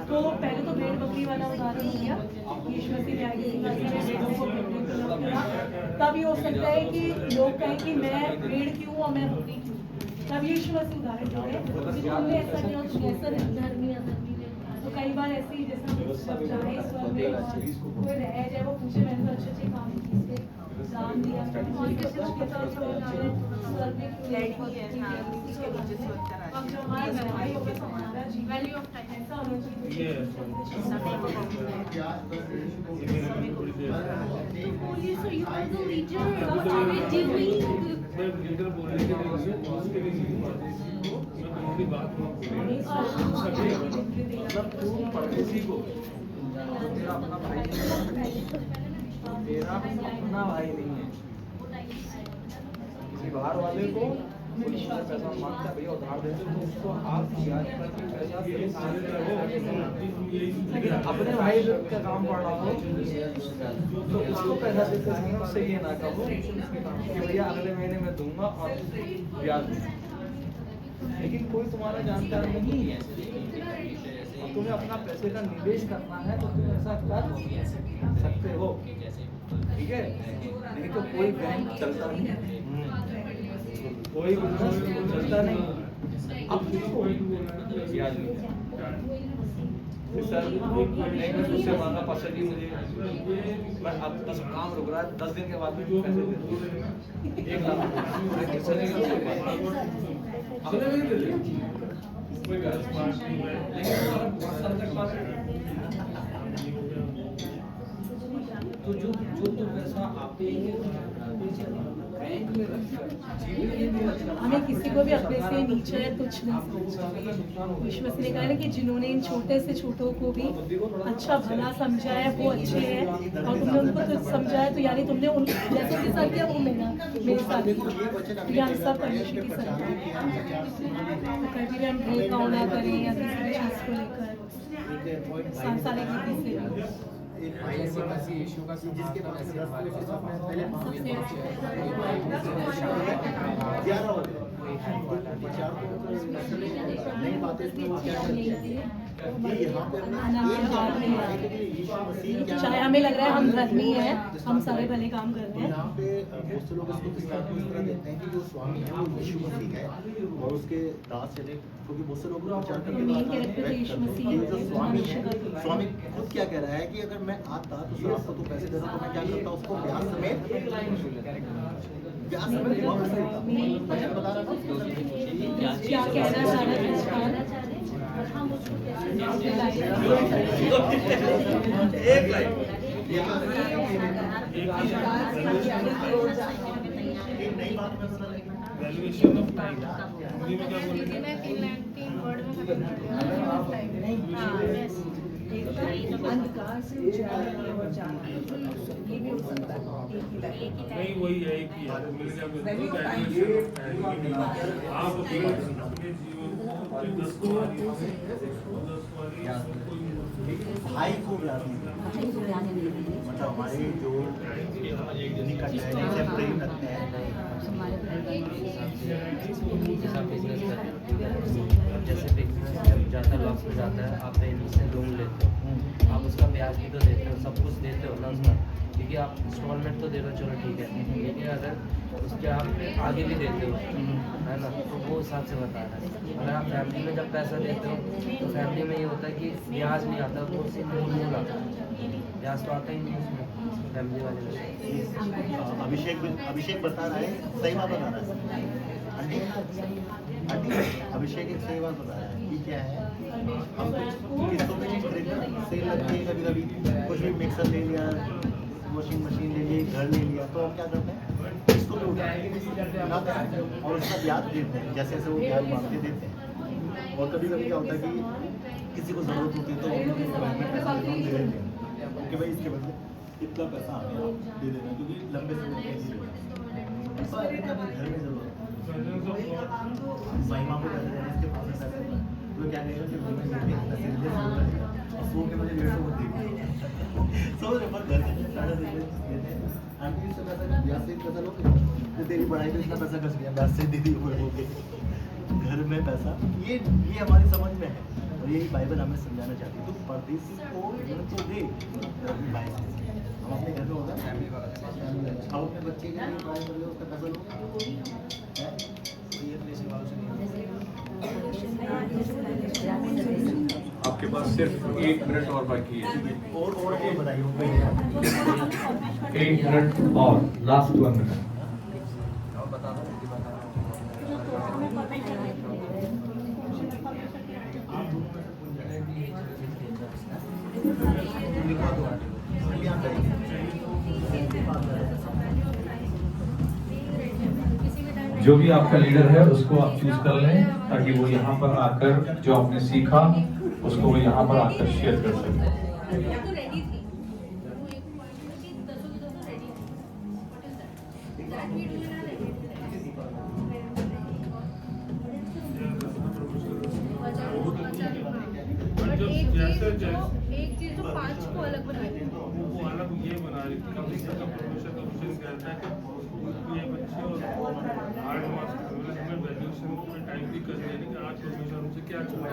तो पहले तो भेड़ बकरी वाला उदाहरण हो गया, यीशु मसीह ने आगे तब ये हो सकता है कि लोग कहें कि मैं भेड़ क्यों और मैं बकरी क्यों, तब यीशु मसीह उदाहरण दे रहे हैं कि तुमने ऐसा किया और तुम ऐसा नहीं, धर्मी अधर्मी में। तो कई बार ऐसे ही जैसे हम समझाएं स्वर्ग में कोई रह जाए, वो पूछे मैंने तो अच्छे काम किए, दान दिया, और कैसे उसके साथ स्वर्ग में क्यों अब जो हमारा गहराई होगा तो हमारा वैल्यू ऑफ टाइम ऐसा होना चाहिए। So you are the leader. How are we doing? मेरा अपना भाई नहीं है, किसी बाहर वाले को कोई पैसा मांगता है, भैया उधार देते तो उसको आप ब्याज पर पैसा दे सकते हो, लेकिन अपने भाई का काम पड़ रहा हो तो उसको पैसा देते समय उससे ये ना कहो कि भैया अगले महीने में दूंगा और ब्याज दूंगा, लेकिन कोई तुम्हारा जानकार नहीं है, तुम्हें अपना पैसे का निवेश करना है तो तुम ऐसा कर सकते हो, ठीक है। नहीं तो कोई बैंक चलता नहीं, कोई बिजनेस चलता नहीं। अब ब्याज सर नहीं, मैं उससे मांगा पापा जी मुझे, मैं अब 10 काम रुक रहा है, 10 दिन के बाद में पैसे दे दूँ, 1 लाख मैं किससे नहीं तो जो पैसा आप बैंक में हमें किसी को भी अपने से नीचे या कुछ नहीं समझना। यीशु मसीह ने कहा है कि जिन्होंने इन छोटे से छोटों को भी अच्छा भला समझा है वो अच्छे हैं, और तुमने उनको तो समझा है तो यानी तुमने उन जैसे के साथ किया वो मेरे साथ किया। हम सब परमेश्वर की संतान हैं। कभी भी हम भेदभाव ना करें या किसी भी चीज़ को लेकर सांसारिक रीति से एक भाई ऐसी मसीह यीशु का जिसके वजह से हमारे पास पहले नई बातें इसमें वो क्या करती है कि यहाँ पे चाहे हमें लग रहा है हम धर्मी हैं, हम सारे भले काम कर रहे हैं, यहाँ पे बहुत से लोग इसको इस तरह देते हैं कि जो स्वामी है वो यीशु मसीह है और उसके दास चले, क्योंकि बहुत से लोग विचार करके जो स्वामी है, स्वामी खुद क्या कह रहा है कि अगर मैं आता तो सर आपको तो पैसे देता तो मैं क्या करता उसको ब्याज समेत क्या कहना चाह रहे हैं। और हम उसको कैसे एक लाइन एक नई बात मैं बता रही हूँ। वैल्यूएशन ऑफ टाइम हिंदी में क्या बोल रहे हैं? अंधकार से उजाले की ओर जाना ये भी हो सकता है एक ही लाइन नहीं वही है एक ही है मेरे क्या बोलते हैं वैल्यूएशन ऑफ टाइम आप अपने जीवन को 10 कुमारी 10 कुमारी भाई को याद नहीं मतलब हमारे जो निकट है जिनसे प्रेम रखते हैं जैसे बिजनेस जब ज़्यादा लॉस हो जाता है आप बैंक से लोन लेते हो आप उसका ब्याज भी तो देते हो सब कुछ देते हो ना उसका क्योंकि आप इंस्टॉलमेंट तो दे रहे हो चलो ठीक है लेकिन अगर उसके आप आगे भी देते हो है ना तो वो हिसाब से बता रहा है अगर आप फैमिली में जब पैसा देते हो तो फैमिली में ये होता है कि ब्याज नहीं आता वो सिर्फ मूल आता है ब्याज तो आता ही नहीं उसमें फैमिली वाले में अभिषेक बता रहा है सही बात बता रहा है आंटी अभिषेक एक सही बात बता रहा है कि क्या है हम किस्तों में नहीं खरीदते सेल लगती है कभी कभी कुछ भी मिक्सर ले लिया वॉशिंग मशीन ले ली घर ले लिया तो हम क्या करते हैं किस्तों में उठाते हैं ना और उसका ब्याज देते हैं जैसे जैसे वो ब्याज मांगते देते हैं और कभी कभी क्या होता है कि किसी को जरूरत होती है तो हम पैसा दे देते हैं कि भाई इसके बदले इतना पैसा हमें आप दे देना क्योंकि लंबे समय तक ऐसे घर में जरूरत महिमा को पैसे देने इसके पास पैसे तो क्या कहेगा कि घर में पैसे दे और सो के मुझे 150 को देगा सो रे पर घर के सारे देते हैं आंटी से पैसा ब्याज से पैसा लो तो तेरी पढ़ाई में इतना पैसा खर्च गया ब्याज से दे दी हो के घर में पैसा ये हमारी समझ में है और यही बाइबल हमें समझाना चाहती है तो परदेसी को ऋण तो दे अपने भाई से हम अपने घर में होता है फैमिली वाला हम अपने बच्चे के लिए ट्राई कर रहे हो उसका पैसा लो ये पैसे वालों से आपके पास सिर्फ 1 मिनट और बाकी है और बताइए 1 मिनट और लास्ट 1 मिनट जो भी आपका लीडर है उसको आप चूज कर लें ताकि वो यहाँ पर आकर जो आपने सीखा उसको वो यहाँ पर आकर शेयर कर सके एक चीज जो 5 को अलग बना दी वो अलग ये बना रही थी कम से कम प्रोफेसर का क्वेश्चन कहता है कि ये बच्चे और 8 मार्क्स हमें वैल्यूएशन में टाइम भी करनी है कि आज प्रोफेसर हमसे क्या चाहिए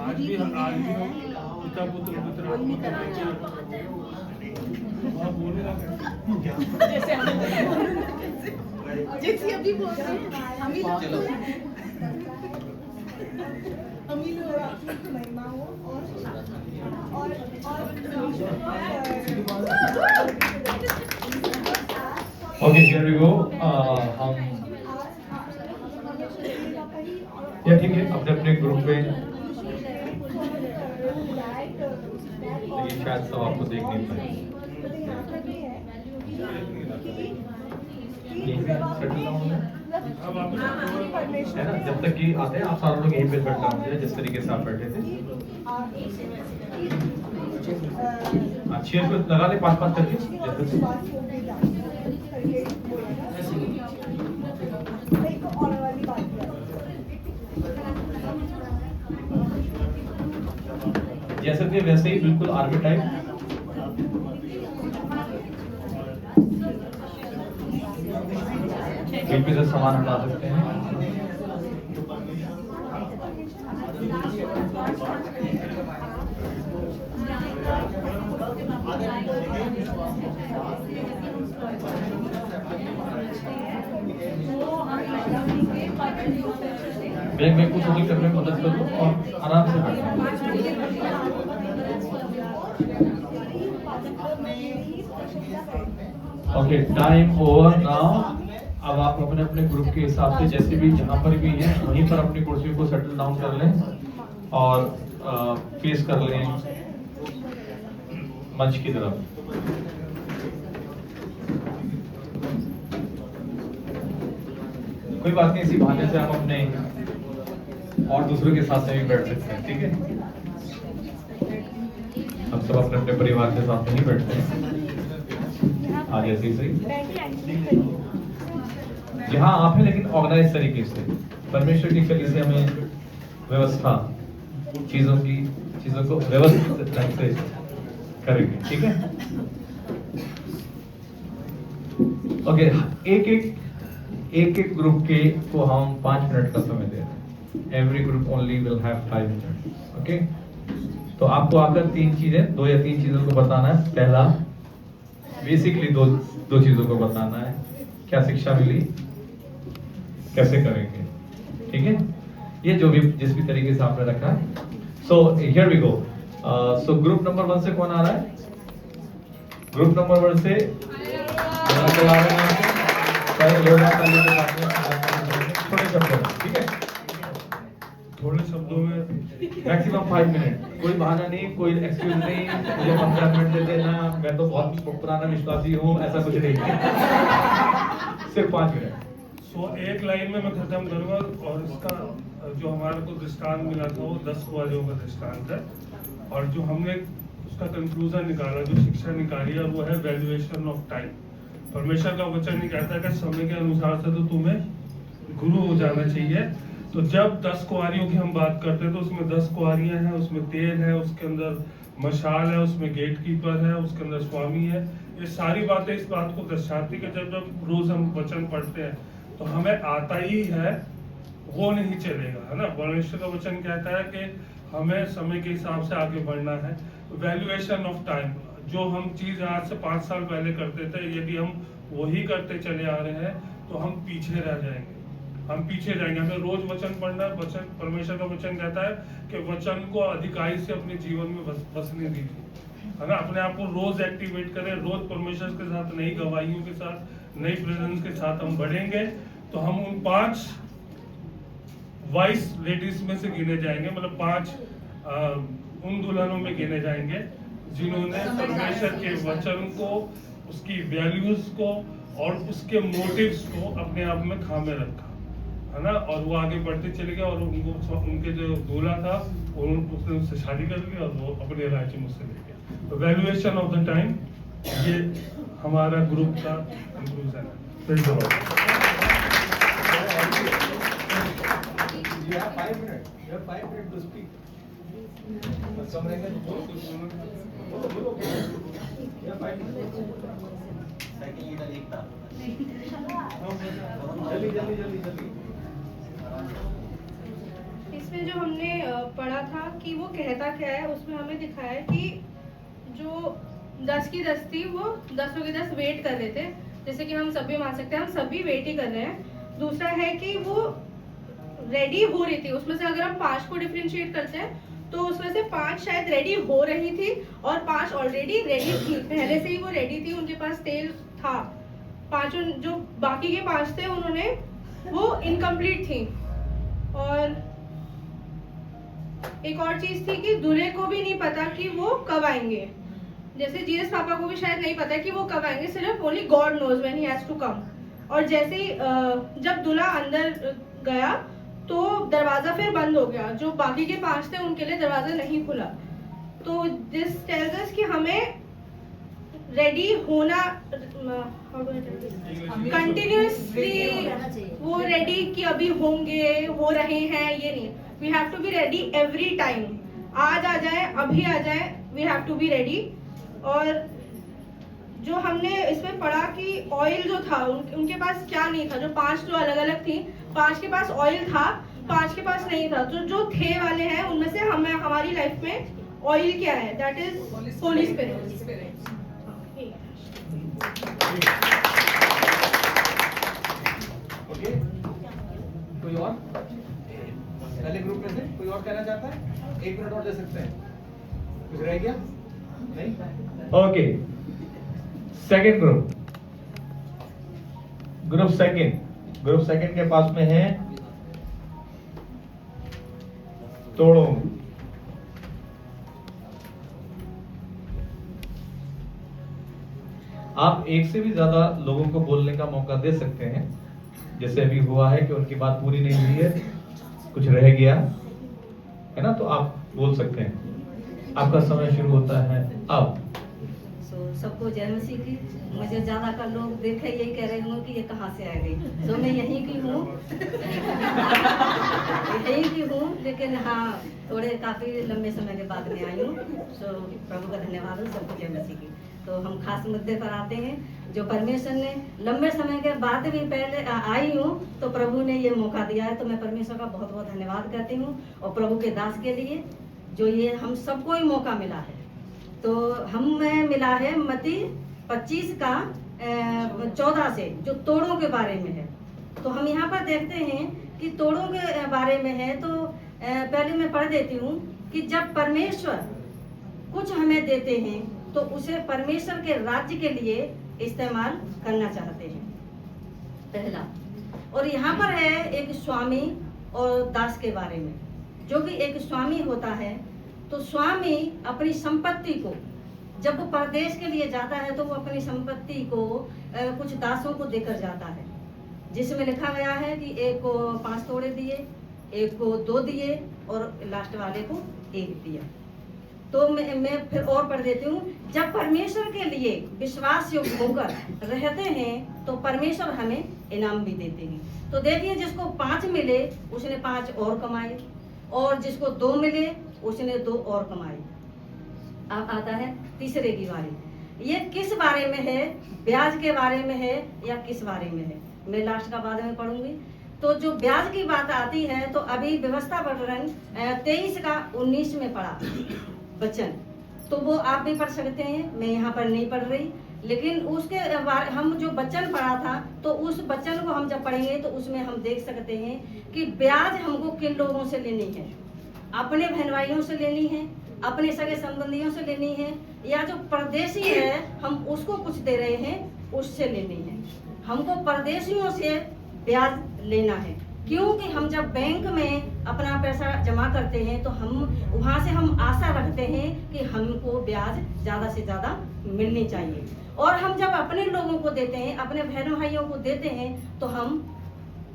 आज भी हम पिता पुत्र पुत्र जैसे अभी बोल रहे हैं हम ही लोग महिमा हो और ओके हियर वी गो हम या ठीक है अपने अपने ग्रुप में ये शायद सब आपको देख नहीं पाए सेटल डाउन है ना जब तक कि आते हैं आप सारे लोग यहीं पे बैठ जाओ जिस तरीके से आप बैठे थे चेयर को लगा ले 5-5 करके जैसे थे वैसे ही बिल्कुल आर्मी टाइप पे से सामान हटा सकते हैं मैं कुछ होल्ड करने में मदद कर दूं और आराम से बैठो ओके टाइम ओवर नाउ अब आप अपने अपने ग्रुप के हिसाब से जैसे भी जहां पर भी हैं वहीं पर अपनी कुर्सी को सेटल डाउन कर लें और फेस कर लें मंच की तरफ। कोई बात नहीं, इसी बहाने से हम अपने और दूसरों के साथ में भी बैठ सकते हैं, ठीक है। हम सब अपने अपने परिवार के साथ में ही बैठते हैं। आज ऐसे ही सही जहाँ आप हैं, लेकिन ऑर्गेनाइज तरीके से परमेश्वर की कलीसिया में व्यवस्था चीजों को व्यवस्थित ढंग से करेंगे, ठीक है। ओके, एक ग्रुप के को हम 5 मिनट का समय दे रहे हैं। Every group only will have 5 minute, okay. तो आपको आकर 2 या 3 चीजों को बताना है। पहला, बेसिकली दो चीजों को बताना है, क्या शिक्षा मिली, कैसे करेंगे, ठीक है। ये जो भी जिस भी तरीके से आपने रखा है। So here we go. So group number 1 से कौन आ रहा है? ग्रुप नंबर 1 से छोटे शब्दों में, ठीक है, थोड़े शब्दों में मैक्सिमम 5 मिनट। कोई बहाना नहीं, कोई एक्सक्यूज नहीं, मुझे 15 मिनट दे देना, मैं तो बहुत पुराना विश्वासी हूँ, ऐसा कुछ नहीं। सिर्फ 5 मिनट। सो एक लाइन में मैं खत्म करूंगा। और इसका जो हमारे को दृष्टांत मिला था वो 10 कुंवारियों का दृष्टांत है, और जो हमने उसका कंक्लूजन निकाला, जो शिक्षा निकाली है, वो है वैल्यूएशन ऑफ टाइम। परमेश्वर का वचन नहीं कहता कि समय के अनुसार से तो तुम्हें गुरु हो जाना चाहिए। तो जब 10 कुंवारियों की हम बात करते हैं तो उसमें 10 कुंवारियां हैं, उसमें तेल है, उसके अंदर मशाल है, उसमें गेट कीपर है, उसके अंदर स्वामी है। ये सारी बातें इस बात को दर्शाती कि जब रोज हम वचन पढ़ते हैं तो हमें आता ही है, वो नहीं चलेगा, है ना। परमेश्वर का वचन कहता है कि हमें समय के हिसाब से आगे बढ़ना है। वैल्यूएशन ऑफ टाइम, जो हम चीज आज से 5 साल पहले करते थे, यदि हम वही करते चले आ रहे हैं तो हम पीछे रह जाएंगे, हम पीछे जाएंगे। हमें रोज वचन पढ़ना है। वचन, परमेश्वर का वचन कहता है कि वचन को अधिकाई से अपने जीवन में बसने दीजिए, है ना। अपने आप को रोज एक्टिवेट करें, रोज परमेश्वर के साथ, नई गवाहियों के साथ, नई प्रेजेंस के साथ हम बढ़ेंगे तो हम उन 5 वाइस लेडीज में से गिने जाएंगे, मतलब 5 उन दुल्हनों में गिने जाएंगे जिन्होंने परमेश्वर के वचन को, उसकी वैल्यूज को और उसके मोटिव्स को अपने आप में थामे रखा, है ना। और वो आगे बढ़ते चले गए और उनको, उनके जो दूल्हा था उसने उससे शादी कर ली और वो अपने राज्य में उससे ले गया। तो वैल्यूएशन ऑफ द टाइम, ये हमारा ग्रुप का कंक्लूजन है। You have 5 minutes. You have 5 minutes to speak. But some reason, you have 5 minutes. Second leader एक था। जल्दी। इसमें जो हमने पढ़ा था कि वो कहता क्या है, उसमें हमें दिखाया है कि जो 10 की 10 थी वो 10 के 10 वेट कर रहे थे, जैसे कि हम सभी मान सकते हैं, हम सभी वेट ही कर रहे हैं। दूसरा है कि वो रेडी हो रही थी, उसमें से अगर हम 5 को डिफरेंशिएट करते हैं तो उसमें से 5 शायद रेडी हो रही थी और 5 ऑलरेडी रेडी थी, पहले से ही वो रेडी थी, उनके पास तेल था। 5 जो बाकी के 5 थे उन्होंने, वो इनकम्प्लीट थी। और एक और चीज थी कि दूल्हे को भी नहीं पता कि वो कब आएंगे, जैसे जीसस पापा को भी शायद नहीं पता कि वो कब आएंगे, सिर्फ only God knows when he has to come. और जैसे ही जब दूल्हा अंदर गया तो दरवाजा फिर बंद हो गया, जो बाकी के 5 थे उनके लिए दरवाजा नहीं खुला। तो दिस टेल्स अस कि हमें रेडी होना, कंटिन्यूसली वो रेडी कि अभी होंगे, हो रहे हैं, ये नहीं। We have to be ready every time. आज आ जाए, अभी आ जाए, we have to be ready. और जो हमने इसमें पढ़ा कि ऑयल जो था उनके पास क्या नहीं था, जो 5 जो अलग अलग थी, 5 के पास ऑयल था, 5 के पास नहीं था। तो जो थे वाले हैं उनमें से हमें, हमारी लाइफ में ऑयल क्या है, that is Holi spirit. Okay, कोई और पहले ग्रुप में से कोई और कहना चाहता है? 1 मिनट और दे सकते हैं। कुछ रह गया? नहीं? ओके, सेकंड ग्रुप सेकंड के पास में है तोड़ो आप एक से भी ज्यादा लोगों को बोलने का मौका दे सकते हैं। जैसे अभी हुआ है कि उनकी बात पूरी नहीं हुई है, कुछ रह गया है ना, तो आप बोल सकते हैं। आपका समय शुरू होता है अब। सबको जय मसीह की। मुझे ज्यादा कर लोग देखे यही कह रहे होंगे कि ये कहाँ से आ गई, तो मैं यहीं की हूँ यहीं की हूँ, लेकिन हाँ थोड़े काफी लंबे समय के बाद में आई हूँ। तो प्रभु का धन्यवाद हो, सबको जय मसीह की। तो हम खास मुद्दे पर आते हैं जो परमेश्वर ने लंबे समय के बाद भी पहले आई हूँ, तो प्रभु ने ये मौका दिया है, तो मैं परमेश्वर का बहुत बहुत धन्यवाद करती हूँ। और प्रभु के दास के लिए जो ये हम सबको ही मौका मिला है, तो हमें मिला है मत्ती 25 का 14 से, जो तोड़ों के बारे में है। तो हम यहाँ पर देखते हैं कि तोड़ों के बारे में है। तो पहले मैं पढ़ देती हूँ कि जब परमेश्वर कुछ हमें देते हैं तो उसे परमेश्वर के राज्य के लिए इस्तेमाल करना चाहते हैं, पहला। और यहाँ पर है एक स्वामी और दास के बारे में। जो भी एक स्वामी होता है, तो स्वामी अपनी संपत्ति को, जब वो परदेश के लिए जाता है तो वो अपनी संपत्ति को कुछ दासों को देकर जाता है, जिसमें लिखा गया है कि एक को 5 तोड़े दिए, एक को 2 दिए और लास्ट वाले को 1 दिया। तो मैं फिर और पढ़ देती हूँ। जब परमेश्वर के लिए विश्वास योग्य होकर रहते हैं तो परमेश्वर हमें इनाम भी देते हैं। तो देखिए, जिसको 5 मिले उसने 5 और कमाए, और जिसको 2 मिले उसने 2 और कमाए। अब आता है तीसरे की बारी। ये किस बारे में है? ब्याज के बारे में है या किस बारे में है? मैं लास्ट का बाद में पढ़ूंगी। तो जो ब्याज की बात आती है, तो अभी व्यवस्था वर्णन 23 का 19 में पढ़ा वचन, तो वो आप भी पढ़ सकते हैं, मैं यहाँ पर नहीं पढ़ रही। लेकिन उसके हम जो वचन पढ़ा था, तो उस वचन को हम जब पढ़ेंगे तो उसमें हम देख सकते हैं कि ब्याज हमको किन लोगों से लेनी है। अपने बहन भाइयों से लेनी है, अपने सगे संबंधियों से लेनी है, या जो परदेशी है हम उसको कुछ दे रहे हैं उससे लेनी है। हमको परदेशियों से ब्याज लेना है, क्योंकि हम जब बैंक में अपना पैसा जमा करते हैं तो हम वहाँ से हम आशा रखते हैं कि हमको ब्याज ज़्यादा से ज़्यादा मिलनी चाहिए। और हम जब अपने लोगों को देते हैं, अपने बहन भाइयों को देते हैं, तो हम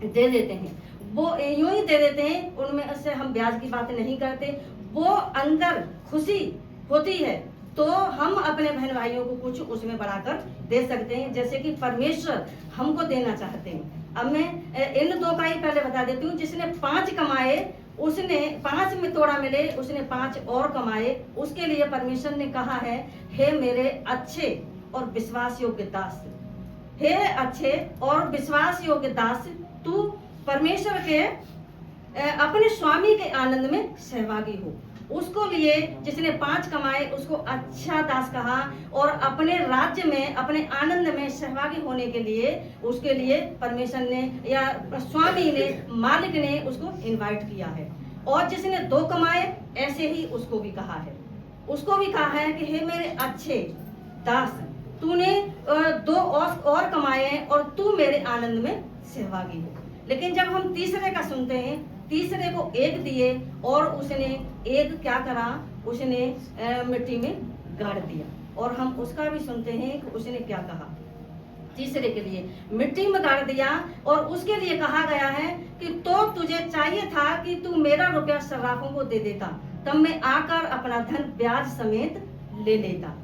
दे देते हैं, वो यूं ही दे देते हैं, उनमें से हम ब्याज की बात नहीं करते। वो अंदर खुशी होती है तो हम अपने बहन भाइयों को कुछ उसमें बढ़ाकर दे सकते हैं, जैसे कि परमेश्वर हमको देना चाहते हैं। अब मैं इन 2 का ही पहले बता देती हूँ। जिसने 5 कमाए, उसने 5 में तोड़ा मिले, उसने 5 और कमाए। उसके लिए परमेश्वर ने कहा है, हे मेरे अच्छे और विश्वास योग्य दास, हे अच्छे और विश्वास योग्य दास, तू परमेश्वर के अपने स्वामी के आनंद में सहभागी हो। उसको लिए जिसने 5 कमाए उसको अच्छा दास कहा, और अपने राज्य में, अपने आनंद में सहभागी होने के लिए उसके लिए परमेश्वर ने या स्वामी ने, मालिक ने उसको इनवाइट किया है। और जिसने 2 कमाए, ऐसे ही उसको भी कहा है, कि हे मेरे अच्छे दास, तूने 2 और कमाए हैं और तू मेरे आनंद में सहभागी हो। लेकिन जब हम तीसरे का सुनते हैं, तीसरे को 1 दिए और उसने 1 क्या करा, उसने मिट्टी में गाड़ दिया। और हम उसका भी सुनते हैं कि उसने क्या कहा, तीसरे के लिए मिट्टी में गाड़ दिया। और उसके लिए कहा गया है कि तो तुझे चाहिए था कि तू मेरा रुपया सर्राफों को दे देता, तब मैं आकर अपना धन ब्याज समेत ले लेता।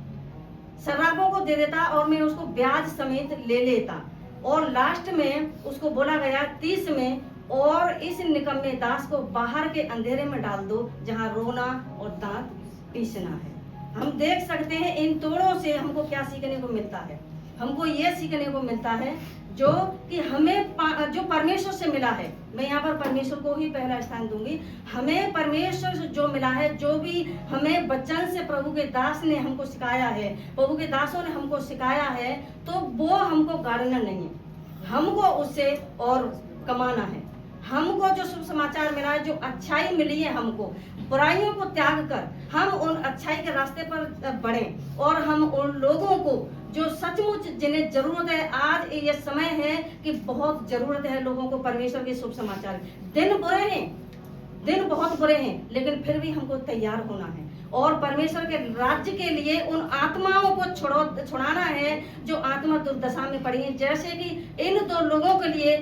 सर्राफों को दे देता और मैं उसको ब्याज समेत ले लेता। और लास्ट में उसको बोला गया 30 में, और इस निकम्मे दास को बाहर के अंधेरे में डाल दो, जहाँ रोना और दांत पीसना है। हम देख सकते हैं इन तोड़ों से हमको क्या सीखने को मिलता है। हमको ये सीखने को मिलता है जो कि हमें जो परमेश्वर से मिला है। मैं यहाँ पर परमेश्वर को ही पहला स्थान दूंगी। हमें परमेश्वर से जो मिला है, जो भी हमें वचन से प्रभु के दास ने हमको सिखाया है, प्रभु के दासों ने हमको सिखाया है, तो वो हमको गाड़ना नहीं है, हमको उससे और कमाना है। हमको जो शुभ समाचार मिला है, जो अच्छाई मिली है, हमको बुराइयों को त्याग कर हम उन अच्छाई के रास्ते पर बढ़ें, और हम उन लोगों को जो सचमुच जिन्हें जरूरत है, आज ये समय है कि बहुत जरूरत है लोगों को परमेश्वर के शुभ समाचार। दिन बुरे हैं, दिन बहुत बुरे हैं, लेकिन फिर भी हमको तैयार होना है और परमेश्वर के राज्य के लिए उन आत्माओं को छुड़ाना है जो आत्मा दुर्दशा में पड़ी है। जैसे कि इन 2 लोगों के लिए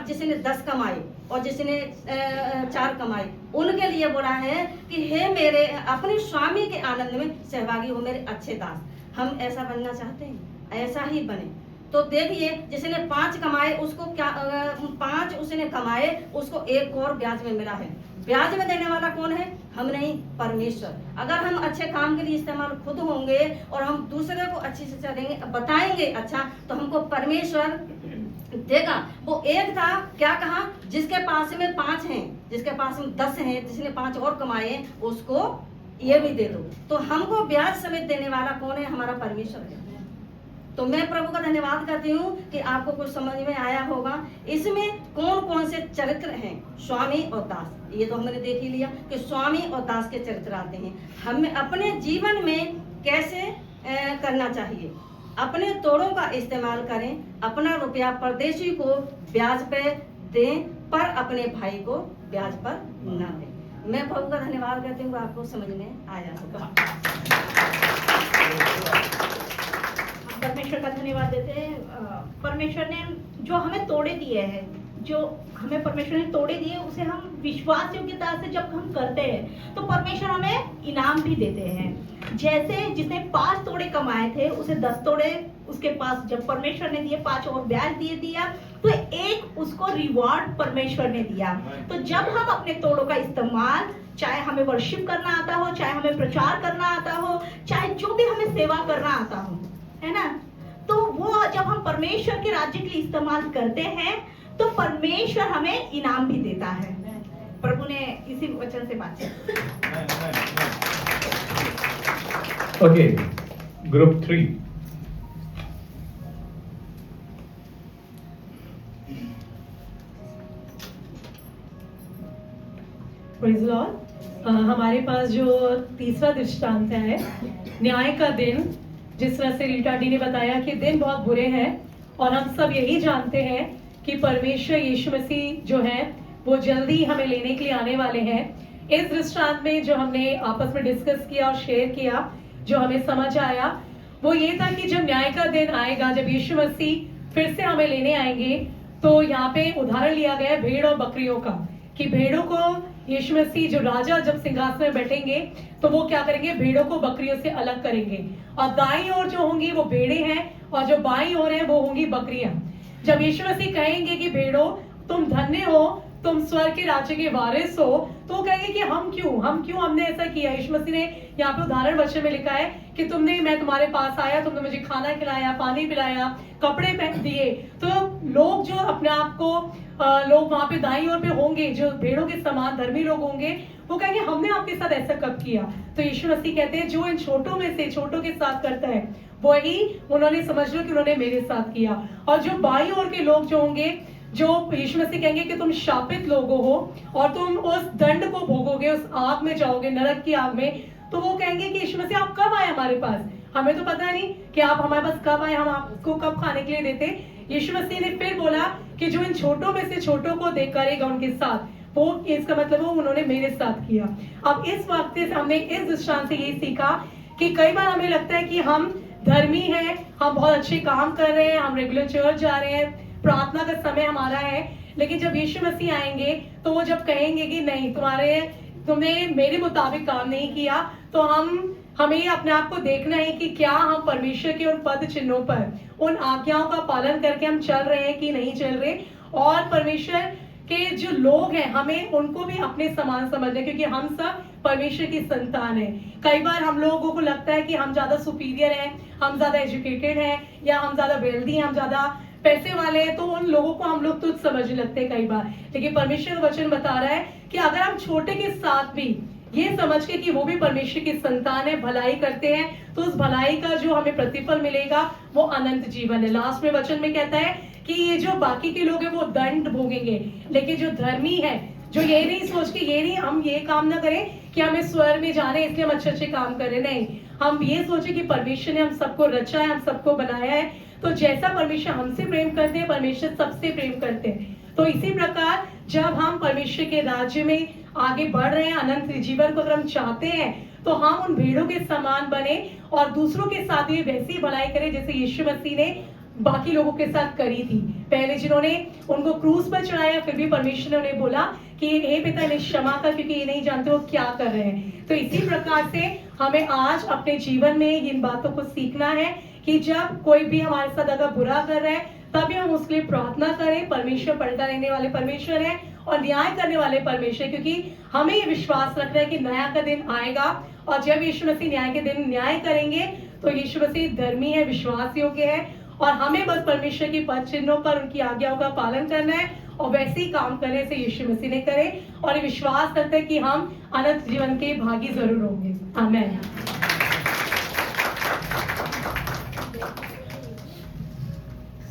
जिसने 10 कमाए और जिसने 4 कमाए, उनके लिए बोला है कि हे मेरे अपने स्वामी के आनंद में सहभागी हो मेरे अच्छे दास। हम ऐसा बनना चाहते हैं, ऐसा ही बने। तो देखिए जिसने 5 कमाए उसको क्या 5 उसने कमाए, उसको 1 और ब्याज में मिला है। ब्याज में देने वाला कौन है? हम नहीं, परमेश्वर। अगर हम अच्छे काम के लिए इस्तेमाल खुद होंगे और हम दूसरे को अच्छी शिक्षा देंगे, बताएंगे अच्छा, तो हमको परमेश्वर देगा। वो एक था, क्या कहा, जिसके पास में 5 हैं, जिसके पास में 10 हैं, जिसने 5 और कमाए उसको ये भी दे दो। तो हमको ब्याज समेत देने वाला कौन है? हमारा परमेश्वर है। तो मैं प्रभु का धन्यवाद करती हूँ कि आपको कुछ समझ में आया होगा। इसमें कौन कौन से चरित्र हैं, स्वामी और दास, ये तो हमने देख ही लिया कि स्वामी और दास के चरित्र आते हैं। हमें अपने जीवन में कैसे करना चाहिए, अपने तोड़ों का इस्तेमाल करें, अपना रुपया परदेशी को ब्याज पे दें, पर अपने भाई को ब्याज पर न दें। मैं प्रभु का धन्यवाद करती हूँ, आपको समझ में आया होगा। परमेश्वर का धन्यवाद देते हैं। परमेश्वर ने जो हमें तोड़े दिए हैं, जो हमें परमेश्वर ने तोड़े दिए, उसे हम विश्वास योग्यता से जब हम करते हैं तो परमेश्वर हमें इनाम भी देते हैं। जैसे जिसने 5 तोड़े कमाए थे उसे 10 तोड़े उसके पास जब परमेश्वर ने दिए, 5 और ब्याज दिया, तो 1 उसको रिवॉर्ड परमेश्वर ने दिया। तो जब हम अपने तोड़ों का इस्तेमाल, चाहे हमें वर्शिप करना आता हो, चाहे हमें प्रचार करना आता हो, चाहे जो भी हमें सेवा करना आता हो, है ना, तो वो जब हम परमेश्वर के राज्य के लिए इस्तेमाल करते हैं तो परमेश्वर हमें इनाम भी देता है। प्रभु ने इसी वचन से बात की। Okay, group 3। Praise Lord. हमारे पास जो तीसरा दृष्टांत है, न्याय का दिन, जिस तरह से रीटा डी ने बताया कि दिन बहुत बुरे हैं और हम सब यही जानते हैं कि परमेश्वर यीशु मसीह जो है वो जल्दी हमें लेने के लिए आने वाले हैं। इस दृष्टांत में जो हमने आपस में डिस्कस किया और शेयर किया, जो हमें समझ आया वो ये था कि जब न्याय का दिन आएगा, जब यीशु मसीह फिर से हमें लेने आएंगे, तो यहाँ पे उदाहरण लिया गया है भेड़ और बकरियों का, कि भेड़ों को यीशु मसीह जो राजा जब सिंहासन में बैठेंगे तो वो क्या करेंगे, भेड़ों को बकरियों से अलग करेंगे, और दाईं ओर जो होंगी वो भेड़े हैं और जो बाईं ओर है वो होंगी बकरियां। जब यीशु मसीह कहेंगे कि भेड़ों तुम धन्य हो, तुम स्वर्ग के राज्य के वारिस हो, तो वो कहेंगे कि हम क्यों हमने ऐसा किया। यीशु मसीह ने यहाँ पे उदाहरण वचन में लिखा है कि मैं तुम्हारे पास आया, तुमने मुझे खाना खिलाया, पानी पिलाया, कपड़े पहन दिए। तो लोग जो अपने आप को लोग वहां पे दाईं ओर पे होंगे, जो भेड़ों के समान धर्मी लोग होंगे, वो कहेंगे हमने आपके साथ ऐसा कब किया। तो यीशु मसीह कहते हैं जो इन छोटों में से छोटों के साथ करता है वही उन्होंने, समझ लो कि उन्होंने मेरे साथ किया। और जो बाईं ओर के लोग जो होंगे, जो यीशु मसीह कहेंगे कि तुम शापित लोगों हो और तुम उस दंड को भोगोगे, उस आग में जाओगे, नरक की आग में। तो वो कहेंगे कि यीशु मसीह आप कब आए हमारे पास, हमें तो पता नहीं कि आप हमारे पास कब आए, हम आपको कब खाने के लिए देते। यीशु मसीह ने फिर बोला कि जो इन छोटों में से छोटों को देख करेगा उनके साथ, वो इसका मतलब वो उन्होंने मेरे साथ किया। अब इस वक्त से हमने इस दृष्टांत से ये सीखा कि कई बार हमें लगता है कि हम धर्मी हैं, हम बहुत अच्छे काम कर रहे हैं, हम रेगुलर चर्च जा रहे हैं, प्रार्थना का समय हमारा है, लेकिन जब यीशु मसीह आएंगे तो वो जब कहेंगे कि नहीं तुमने मेरे मुताबिक काम नहीं किया, तो हमें अपने आप को देखना है कि क्या हम परमेश्वर के उन पद चिन्हों पर, उन आज्ञाओं का पालन करके हम चल रहे हैं कि नहीं चल रहे। और परमेश्वर के जो लोग हैं हमें उनको भी अपने समान समझना, क्योंकि हम सब परमेश्वर की संतान हैं। कई बार हम लोगों को लगता है कि हम ज्यादा सुपीरियर हैं, हम ज्यादा एजुकेटेड हैं, या हम ज्यादा वेल्दी हैं, हम ज्यादा पैसे वाले हैं, तो उन लोगों को हम लोग तुच्छ समझने लगते हैं कई बार। लेकिन परमेश्वर का वचन बता रहा है कि अगर हम छोटे के साथ भी ये समझ के कि वो भी परमेश्वर की संतान है, भलाई करते हैं, तो उस भलाई का जो हमें प्रतिफल मिलेगा वो अनंत जीवन है। लास्ट में वचन में कहता है कि ये जो बाकी के लोग हैं वो दंड भोगेंगे, लेकिन जो धर्मी है, जो ये नहीं सोच के ये नहीं हम ये काम ना करें कि हमें स्वर्ग में जाना है इसलिए हम अच्छे अच्छे काम करें, नहीं, हम ये सोचे कि परमेश्वर ने हम सबको रचा है, हम सबको बनाया है, तो जैसा परमेश्वर हमसे प्रेम करते हैं परमेश्वर सबसे प्रेम करते हैं। तो इसी प्रकार जब हम परमेश्वर के राज्य में आगे बढ़ रहे हैं, अनंत जीवन को अगर हम चाहते हैं, तो हम उन भेड़ों के समान बने और दूसरों के साथ भी वैसी भलाई करें जैसे यीशु मसीह ने बाकी लोगों के साथ करी थी। पहले जिन्होंने उनको क्रूस पर चढ़ाया, फिर भी परमेश्वर ने उन्हें बोला कि हे पिता इन्हें क्षमा कर, क्योंकि ये नहीं जानते वो क्या कर रहे हैं। तो इसी प्रकार से हमें आज अपने जीवन में इन बातों को सीखना है कि जब कोई भी हमारे साथ अगर बुरा कर रहा है तभी हम उसके लिए प्रार्थना करें। परमेश्वर पलटा लेने वाले परमेश्वर है और न्याय करने वाले परमेश्वर, क्योंकि हमें ये विश्वास रखना है कि न्याय का दिन आएगा और जब यीशु मसीह न्याय के दिन न्याय करेंगे तो यीशु मसीह धर्मी है, विश्वास योग्य है और हमें बस परमेश्वर की पद चिन्हों पर उनकी आज्ञाओं का पालन करना है और वैसे ही काम करने से यीशु मसीह ने करे और ये विश्वास करते हैं कि हम अनंत जीवन के भागी जरूर होंगे। आमीन।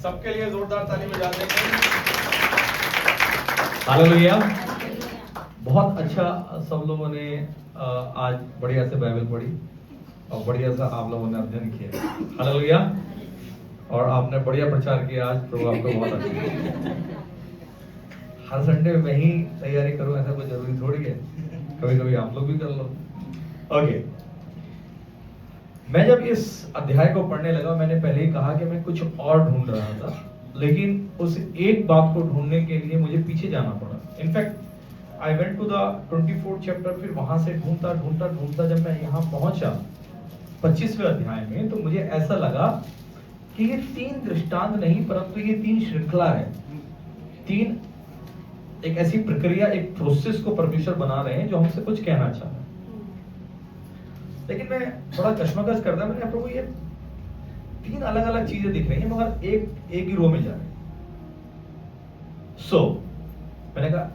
सबके लिए जोरदार ताली बजा देंगे। हालेलुया। बहुत अच्छा सब लोगों ने आज बढ़िया से बाइबल पढ़ी और बढ़िया सा आप लोगों ने अध्ययन किया। हालेलुया। और आपने बढ़िया प्रचार किया आज, प्रभु आपको बहुत अच्छा। हर संडे में मैं ही तैयारी करूं ऐसा कोई जरूरी थोड़ी है, कभी कभी आप लोग भी कर लो। ओके, मैं जब इस अध्याय को पढ़ने लगा मैंने पहले ही कहा कि मैं कुछ और ढूंढ रहा था, लेकिन उस एक बात को ढूंढने के लिए मुझे पीछे जाना पड़ा। In fact I went to the 24th chapter, फिर वहां से ढूंढता ढूंढता ढूंढता जब मैं यहाँ पहुंचा 25वें अध्याय में, तो मुझे ऐसा लगा कि ये 3 दृष्टांत नहीं परंतु ये 3 श्रृंखला है। 3 एक ऐसी प्रक्रिया, एक प्रोसेस को परमेश्वर बना रहे हैं जो हमसे कुछ कहना चाह रहे हैं। लेकिन मैं थोड़ा कश्मकश करता, मैंने प्रभु ये 3 अलग अलग चीजें दिख रही हैं मगर एक ही रो में जा रहे हैं। मैंने कहा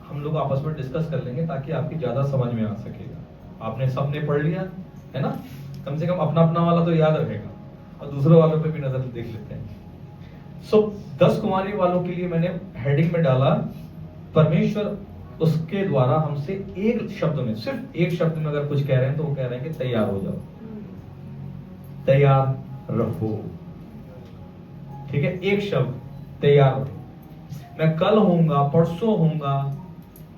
हम लोग आपस में डिस्कस कर लेंगे ताकि आपकी ज्यादा समझ में आ सकेगा। आपने सबने पढ़ लिया है ना, कम से कम अपना अपना वाला तो याद रखेगा और दूसरों वालों पे भी नजर देख लेते हैं। 10 कुमारी वालों के लिए मैंने हेडिंग में डाला परमेश्वर उसके द्वारा हमसे एक शब्द में, सिर्फ एक शब्द में अगर कुछ कह रहे हैं तो वो कह रहे हैं कि तैयार हो जाओ, तैयार रहो। ठीक है, एक शब्द, तैयार रहो। मैं कल होऊंगा, परसों होऊंगा,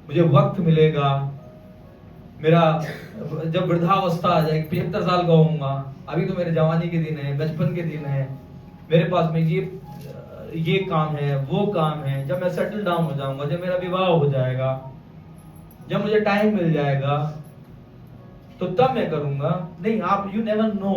मुझे वक्त मिलेगा, मेरा जब वृद्धावस्था आ जाएगी 75 साल का होऊंगा, अभी तो मेरे जवानी के दिन है, बचपन के दिन है, मेरे पास में ये काम है, वो काम है, जब मैं सेटल डाउन हो जाऊंगा, जब मेरा विवाह हो जाएगा, जब मुझे टाइम मिल जाएगा तो तब मैं करूंगा। नहीं, आप यू नेवर नो,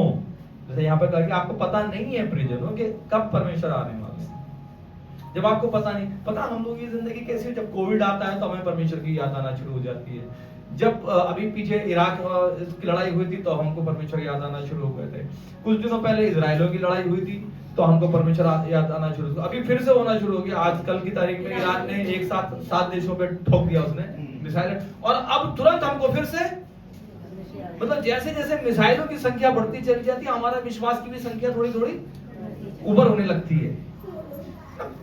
जैसे यहाँ पर कहा कि आपको पता नहीं है प्रियजनों कि कब परमेश्वर आने वाले हैं। जब आपको पता नहीं, पता हम लोग की जिंदगी कैसी, जब कोविड आता है तो हमें परमेश्वर की याद आना शुरू हो जाती है। जब अभी पीछे इराक की लड़ाई हुई थी तो हमको परमेश्वर याद आना शुरू हो गए थे। कुछ दिनों पहले इजराइलों की लड़ाई हुई थी तो हमको परमेश्वर याद आना शुरू हुआ। अभी फिर से होना शुरू हो गया। आजकल की तारीख में ईरान ने एक साथ 7 देशों पे ठोक दिया उसने मिसाइल, और अब तुरंत हमको फिर से, मतलब जैसे जैसे मिसाइलों की संख्या बढ़ती चली जाती है हमारा विश्वास की भी संख्या थोड़ी थोड़ी ऊपर होने लगती है।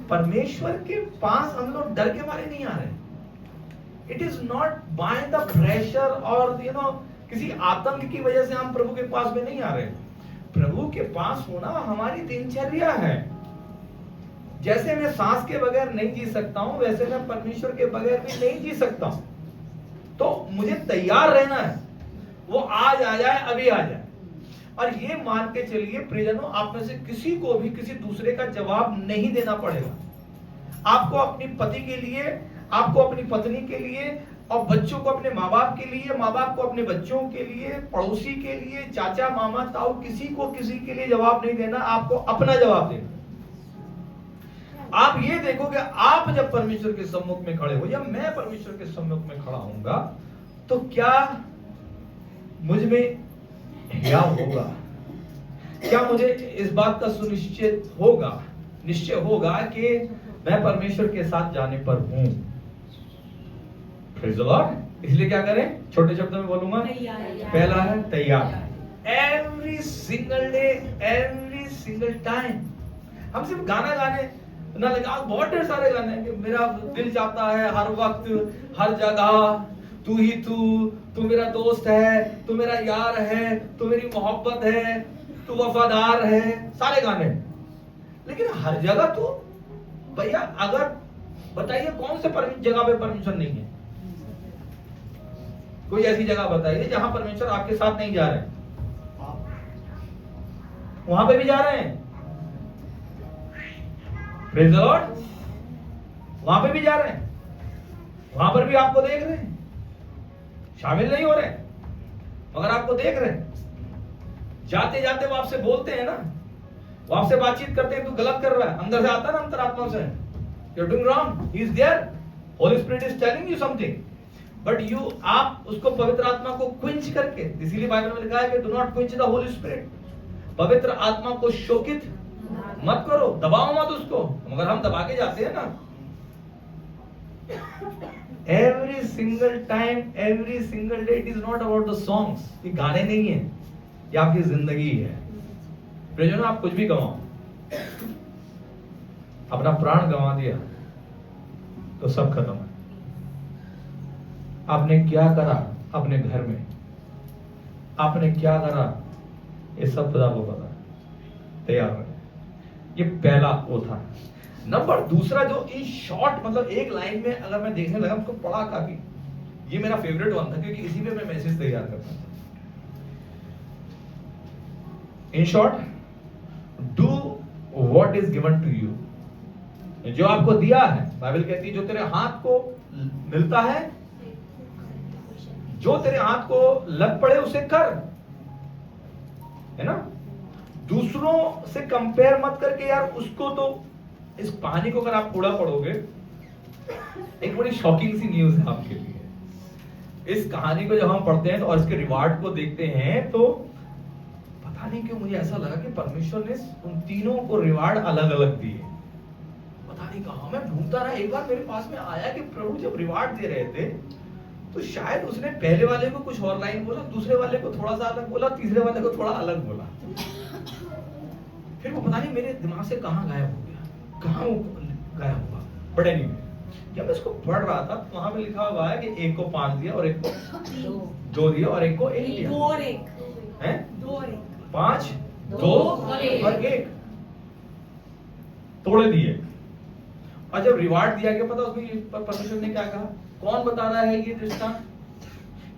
परमेश्वर के पास हम लोग डर के मारे नहीं आ रहे। It is not by the pressure और किसी आतंक की वजह से हम प्रभु के पास में नहीं आ रहे। प्रभु के पास होना हमारी दिनचर्या है। जैसे मैं सांस के बगैर नहीं जी सकता हूं वैसे मैं परमेश्वर के बगैर भी नहीं जी सकता हूं। तो मुझे तैयार रहना है, वो आज आ जाए, अभी आ जाए। और ये मान के चलिए प्रियजनों, आप में से किसी को भी किसी दूसरे का जवाब नहीं देना पड़ेगा। आपको अपनी पति के लिए, आपको अपनी पत्नी के लिए, और बच्चों को अपने माँ बाप के लिए, माँ बाप को अपने बच्चों के लिए, पड़ोसी के लिए, चाचा मामा ताऊ, किसी को किसी के लिए जवाब नहीं देना। आपको अपना जवाब देना। आप ये देखो कि आप जब परमेश्वर के सम्मुख में खड़े हो या मैं परमेश्वर के सम्मुख में खड़ा होऊंगा तो क्या मुझ में हिया होगा? क्या मुझे इस बात का सुनिश्चित होगा, निश्चय होगा कि मैं परमेश्वर के साथ जाने पर हूं? Praise the Lord. इसलिए क्या करें, छोटे शब्दों में बोलूंगा, पहला है तैयार। Every single day, every single time. हम सिर्फ गाना गाने ना लगे, बहुत ढेर सारे गाने हैं कि मेरा दिल चाहता है हर वक्त हर जगह तू ही तू मेरा दोस्त है, तू मेरा यार है, तू मेरी मोहब्बत है, तू वफादार है, सारे गाने। लेकिन हर जगह तू, भैया अगर बताइए कौन से जगह पे परमिशन नहीं है? कोई ऐसी जगह बताइए जहां परमेश्वर आपके साथ नहीं जा रहे हैं, वहां पे भी जा रहे हैं। Praise the Lord. वहां पे भी जा रहे हैं, वहां पर भी आपको देख रहे हैं, शामिल नहीं हो रहे हैं, मगर आपको देख रहे हैं। जाते जाते वो आपसे बोलते हैं ना, वो आपसे बातचीत करते हैं, तू गलत कर रहा है, अंदर से आता है ना, अंतरात्मा से, you're doing wrong, he is there, Holy Spirit is telling you something, but you, आप उसको पवित्र आत्मा को क्विंच करके, इसीलिए बाइबल में लिखा है कि do not quench the Holy Spirit, पवित्र आत्मा को शोकित मत करो, दबाओ मत उसको, मगर हम दबा के जाते हैं ना। Every single time, every single day, it is not about the songs, ये गाने नहीं है, ये आपकी जिंदगी है। प्रियजनों, आप कुछ भी गवाओ, अपना प्राण गंवा दिया तो सब खत्म है। आपने क्या करा अपने घर में, आपने क्या करा, ये सब खुदा को पता है। तैयार रहे, ये पहला वो था। नंबर दूसरा जो इन शॉर्ट, मतलब एक लाइन में अगर मैं देखने लगा, उसको पढ़ा काफी, ये मेरा फेवरेट वन था क्योंकि इसी पे मैं मैसेज तैयार करता था। In short, do what is given to you. जो आपको दिया है, बाइबल कहती है जो तेरे हाथ को मिलता है, जो तेरे हाथ को लग पड़े उसे कर, है ना। दूसरों से कंपेयर मत करके यार उसको, तो इस कहानी को अगर आप पूरा पढ़ोगे, एक बड़ी शॉकिंग सी न्यूज है आपके लिए। इस कहानी को जब हम पढ़ते हैं तो और इसके रिवार्ड को देखते हैं तो पता नहीं क्यों मुझे ऐसा लगा कि परमेश्वर ने उन तीनों को रिवार्ड अलग अलग दिए। पता नहीं कहां मैं ढूंढता रहा, एक बार मेरे पास में आया कि प्रभु जब रिवार्ड दे रहे थे तो शायद उसने पहले वाले को कुछ और लाइन बोला, दूसरे वाले को थोड़ा सा अलग बोला, तीसरे वाले को थोड़ा अलग बोला। फिर वो पता नहीं मेरे दिमाग से कहां गायब हो गया, कहां गायब हुआ, बड़े नहीं। जब इसको पढ़ रहा था तो वहां पे लिखा हुआ है कि एक को 5 दिया और एक को 2 दिया और एक को 1 दिया। 2 और 1 हैं? 2 और 1 5, 2 और 1 तोड़े दिए। और जब रिवार्ड दिया गया, पता उसमें परमेश्वर ने क्या कहा? कौन बता रहा है ये दृष्टांत?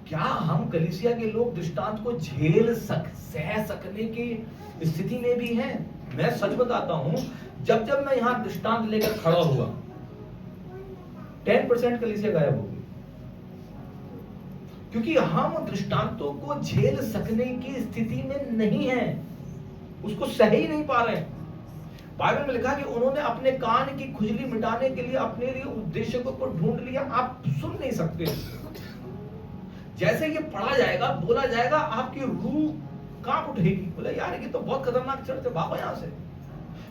क्या हम कलीसिया के लोग दृष्टांत को सह सकने की स्थिति में भी हैं? मैं सच बताता हूं, जब मैं यहां दृष्टांत लेकर खड़ा हुआ, 10% कलीसिया गायब हो गई, क्योंकि हम दृष्टांतों को झेल सकने की स्थिति में नहीं है, उसको सह ही नहीं पा रहे हैं। बाइबल में लिखा कि उन्होंने अपने कान की खुजली मिटाने के लिए अपने लिए उद्देश्यों को ढूंढ लिया। आप सुन नहीं सकते। जैसे ये पढ़ा जाएगा, बोला जाएगा, आपकी रूह कांप उठेगी। बोला यार ये तो बहुत खतरनाक चर्च है, भागो यहां से,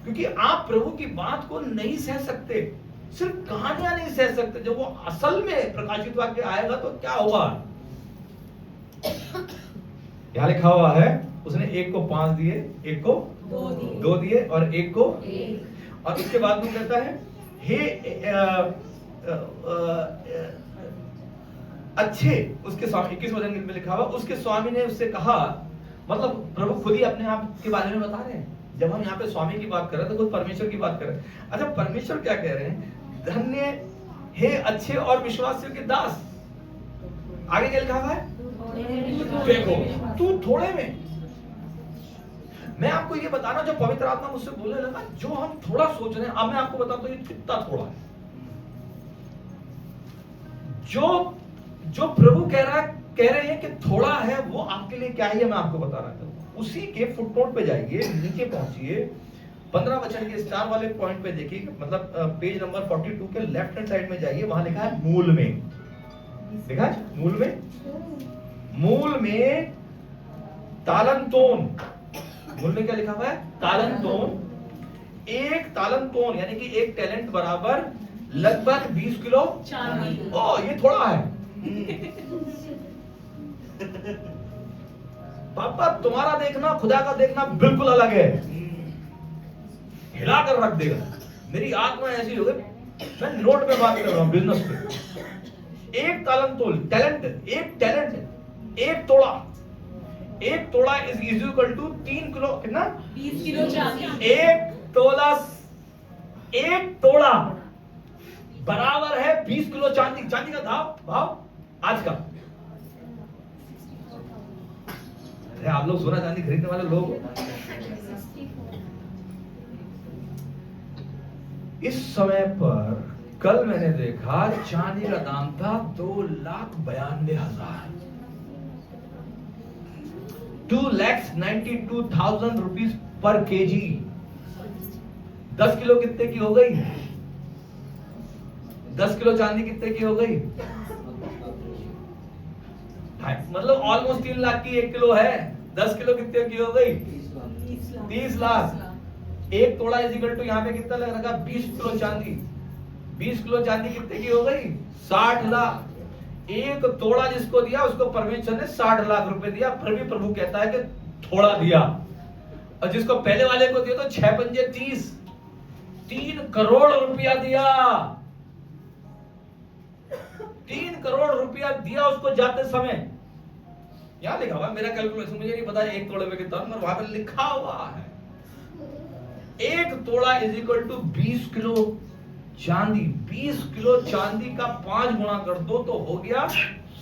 क्योंकि आप प्रभु की बात को नहीं सह सकते। सिर्फ कहानियां नहीं सह सकते, जब वो असल में प्रकाशित वाक्य आएगा तो क्या होगा? यहां लिखा हुआ है उसने एक को 5 दिए, एक को 2 दिए और एक को 1। और इसके बाद में कहता है हे अच्छे उसके स्वामी, 21 वचन में लिखा हुआ, उसके स्वामी ने उससे कहा, मतलब प्रभु खुद ही अपने आप के बारे में बता रहे हैं। जब हम यहाँ पे स्वामी की बात कर रहे हैं तो खुद परमेश्वर की बात कर रहे हैं। अच्छा, परमेश्वर क्या कह रहे हैं? धन्य हे अच्छे और विश्वासियों के दास। आगे क्या लिखा हुआ है? देखो तू थोड़े में। मैं आपको ये बता रहा हूं, जो पवित्र आत्मा मुझसे बोलने लगा, जो हम थोड़ा सोच रहे हैं, अब मैं आपको बताता हूं ये कितना थोड़ा है। जो प्रभु कह रहे हैं कि थोड़ा है, वो आपके लिए क्या है मैं आपको बता रहा था। उसी के फुटनोट पे जाइए, नीचे पहुंचिए, 15 वचन के स्टार वाले पॉइंट पे देखिए, मतलब पेज नंबर 42 के लेफ्ट हैंड साइड में जाइए, वहां लिखा है मूल में। लिखा है मूल में तालंतोन। मूल में क्या लिखा हुआ है? तालंतोन। एक तालंतोन यानी कि एक टैलेंट बराबर लगभग 20 किलो चांदी। ओ ये थोड़ा है। पापा तुम्हारा देखना खुदा का देखना बिल्कुल अलग है, हिला कर रख देगा। मेरी आत्मा ऐसी हो गई, मैं नोट पे बात कर रहा हूं, बिजनेस पे। एक तालंतोल टैलेंट, एक तोड़ा। एक तोड़ा इज इक्वल टू 3 किलो, कितना? 20 किलो चांदी। एक तोड़ा बराबर है 20 किलो चांदी। चांदी का भाव आज का अरे आप लोग सोना चांदी खरीदने वाले लोग हो। इस समय पर कल मैंने देखा चांदी का दाम था 2,92,000, 2,92,000 रुपीज पर केजी। 10 किलो कितने की हो गई? 10 किलो चांदी कितने की हो गई? मतलब ऑलमोस्ट 3 लाख की 1 किलो है। 10 किलो कितने की हो गई? 30 लाख। एक तोड़ा इजिकल टू यहाँ पे कितना लग रखा? 20 किलो चांदी। 20 किलो चांदी कितने की हो गई? 60 लाख। एक तोड़ा जिसको दिया उसको परमेश्वर ने 60 लाख रुपए दिया। फिर भी प्रभु कहता है कि थोड़ा दिया। और जिसको पहले वाले को दिया तो 6 पंजे 30, 3 करोड़ रुपया दिया। 3 करोड़ रुपया दिया उसको जाते समय। यहां लिखा हुआ, मेरा कैलकुलेशन मुझे नहीं पता एक तोड़े में कितना, मगर वहां पे लिखा हुआ है एक तोड़ा इज इक्वल टू 20 किलो चांदी। 20 किलो चांदी का 5 गुना कर दो तो हो गया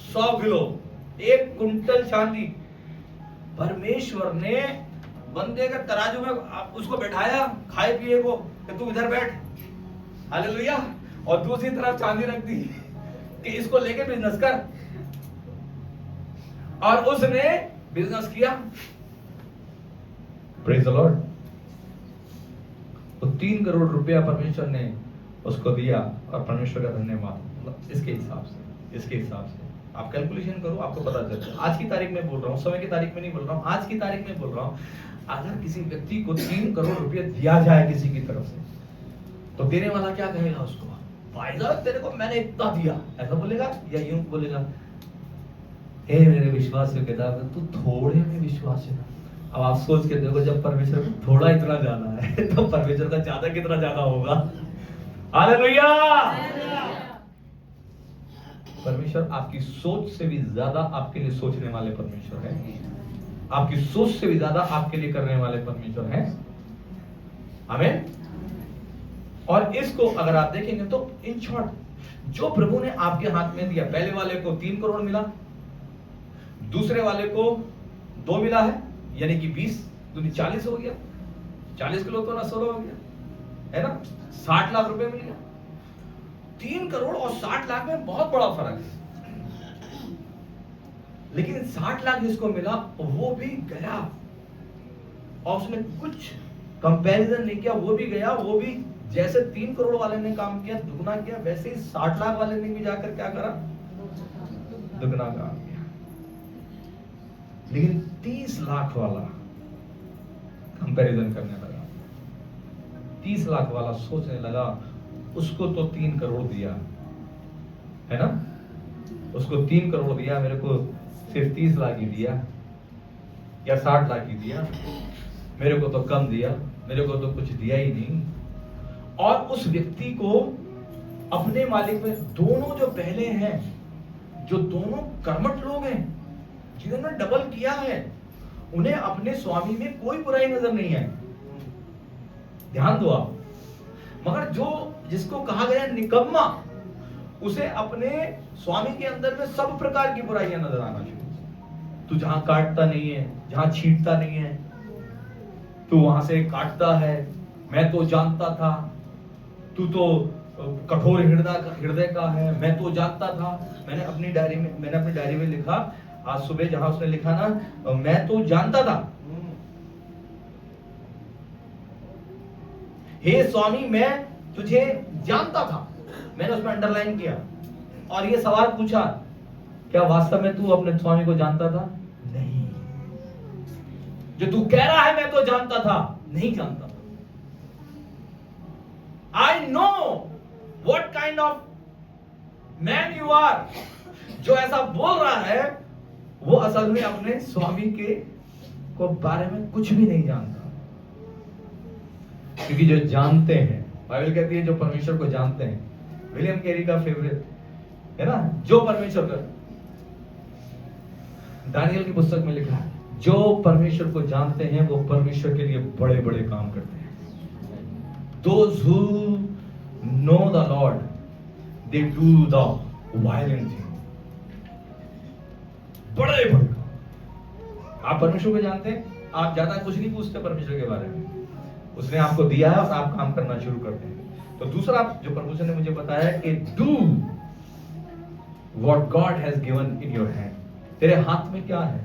100 किलो, 1 कुंटल चांदी। परमेश्वर ने बंदे के तराजू में उसको बैठाया खाए पिए को कि तू इधर बैठ, हालेलुया, और दूसरी तरफ चांदी रख दी कि इसको लेके बिजनेस कर। और उसने बिजनेस किया। Praise the Lord. तो 3 करोड़ रुपया परमेश्वर ने उसको दिया और परमेश्वर का धन्यवाद। मतलब इसके हिसाब से आप कैलकुलेशन करो, आपको पता चले। आज की तारीख में बोल रहा हूँ, समय की तारीख में नहीं बोल रहा हूँ, आज की तारीख में बोल रहा हूँ। अगर किसी व्यक्ति को 3 करोड़ रुपया दिया जाए किसी की तरफ से, तो देने वाला क्या कहेगा उसको? भाई साहब तेरे को मैंने इतना दिया, ऐसा बोलेगा या यूं बोलेगा? हे मेरे विश्वास योग्य दास, तू थोड़े में विश्वास है ना। अब आप सोच के देखो, जब परमेश्वर को थोड़ा इतना ज्यादा है तो परमेश्वर का ज्यादा कितना ज्यादा होगा। हालेलुया। परमेश्वर आपकी सोच से भी ज्यादा आपके लिए सोचने वाले परमेश्वर है। आपकी सोच से भी ज्यादा आपके लिए करने वाले परमेश्वर है। आमीन। और इसको अगर आप देखेंगे तो इन शॉर्ट, जो प्रभु ने आपके हाथ में दिया, पहले वाले को 3 करोड़ मिला, दूसरे वाले को 2 मिला है, यानी कि 20 दूनी 40 हो गया। 40 किलो तो ना 16 हो गया, है ना? 60 लाख रुपए मिल गया। 3 करोड़ और 60 लाख में बहुत बड़ा फर्क है। लेकिन 60 लाख जिसको मिला वो भी गया और उसने कुछ कंपैरिजन नहीं किया। वो भी गया, वो भी जैसे 3 करोड़ वाले ने काम किया, दुगना किया, वैसे ही 60 लाख वाले ने भी जाकर क्या करा? दुगना काम किया। लेकिन 30 लाख वाला कंपैरिजन करने लगा। 30 लाख वाला सोचने लगा, उसको तो 3 करोड़ दिया, है ना? उसको 3 करोड़ दिया, मेरे को सिर्फ 30 लाख ही दिया या 60 लाख ही दिया, मेरे को तो कम दिया, मेरे को तो कुछ दिया ही नहीं। और उस व्यक्ति को अपने मालिक में, दोनों जो पहले हैं, जो दोनों कर्मठ लोग हैं, जिन्होंने डबल किया है, उन्हें अपने स्वामी में कोई बुराई नजर नहीं आई। ध्यान दो आप। मगर जो जिसको कहा गया निकम्मा, उसे अपने स्वामी के अंदर में सब प्रकार की बुराइयां नजर आना शुरू। तू जहां काटता नहीं है, जहां छींटता नहीं है, तू वहां से काटता है, मैं तो जानता था, तू तो कठोर हृदय का है, मैं तो जानता था। मैंने अपनी डायरी में लिखा, आज सुबह जहां उसने लिखा ना, मैं तो जानता था। हे स्वामी, मैं तुझे जानता था। मैंने उसमें अंडरलाइन किया और ये सवाल पूछा, क्या वास्तव में तू अपने स्वामी को जानता था? नहीं। जो तू कह रहा है मैं तो जानता था, नहीं जानता था। I know what kind of man you are. जो ऐसा बोल रहा है वो असल में अपने स्वामी के को बारे में कुछ भी नहीं जानता। क्योंकि जो जानते हैं, बाइबल कहती है जो परमेश्वर को जानते हैं, विलियम कैरी का फेवरेट है ना, जो परमेश्वर का, दानियल की पुस्तक में लिखा है, जो परमेश्वर को जानते हैं वो परमेश्वर के लिए बड़े बड़े काम करते हैं। Those who know the Lord, they do the violent thing. बड़े बड़े काम। आप परमेश्वर को जानते हैं, आप ज्यादा कुछ नहीं पूछते परमेश्वर के बारे में, उसने आपको दिया है और आप काम करना शुरू करते हैं। तो दूसरा जो परमेश्वर ने मुझे बताया कि do what God has given in your hand. तेरे हाथ में क्या है?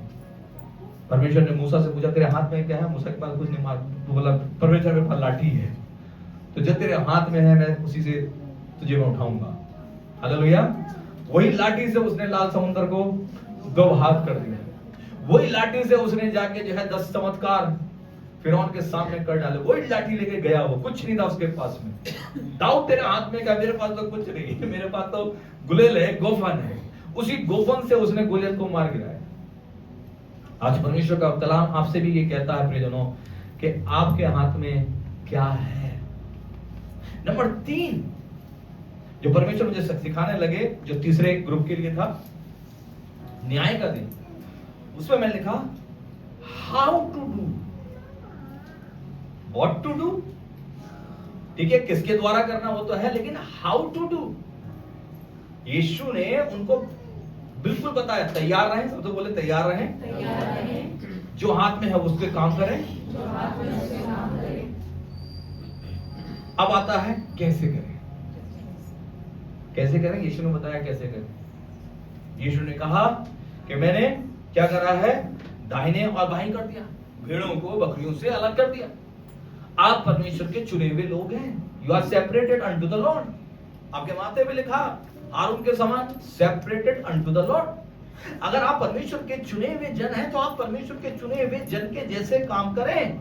परमेश्वर ने मूसा से पूछा तेरे हाथ में क्या है? मूसा के पास कुछ नहीं, तो बोला परमेश्वर मेरे पास लाठी है, तो जब तेरे हाथ में है मैं उसी से तुझे मैं उठाऊंगा। हालेलुया। वही लाठी से उसने लाल समुद्र को दो भाग कर दिया, वही लाठी से उसने जाके जो है 10 चमत्कार फिरौन के सामने कर डाले, वही लाठी लेके गया, वो कुछ नहीं था उसके पास में। दाऊद तेरे हाथ में क्या? मेरे पास तो कुछ नहीं है, मेरे पास तो गुलेल है, गोफन है, उसी गोफन से उसने गोलियत को मार गिराया। आज परमेश्वर का कलाम आपसे भी ये कहता है प्रियजनों कि आपके हाथ में क्या है। नंबर 3 जो परमेश्वर मुझे सिखाने लगे, जो तीसरे ग्रुप के लिए था, न्याय का दिन, उसमें मैं लिखा how to do, what to do. ठीक है, किसके द्वारा करना वो तो है, लेकिन हाउ टू डू यीशु ने उनको बिल्कुल बताया। तैयार रहें, सब तो बोले तैयार रहें, जो हाथ में है उसके काम करें। अब आता है कैसे करें, कैसे करें। यीशु ने बताया कैसे करें। यीशु ने कहा कि मैंने क्या करा है, दाहिने और बाएं कर दिया, भेड़ों को बकरियों से अलग कर दिया। आप परमेश्वर के चुने हुए लोग हैं, you are separated unto the Lord. आपके माथे पे लिखा हारून के समान सेपरेटेड अनटू द लॉर्ड। अगर आप परमेश्वर के चुने हुए जन हैं तो आप परमेश्वर के चुने हुए जन के जैसे काम करें।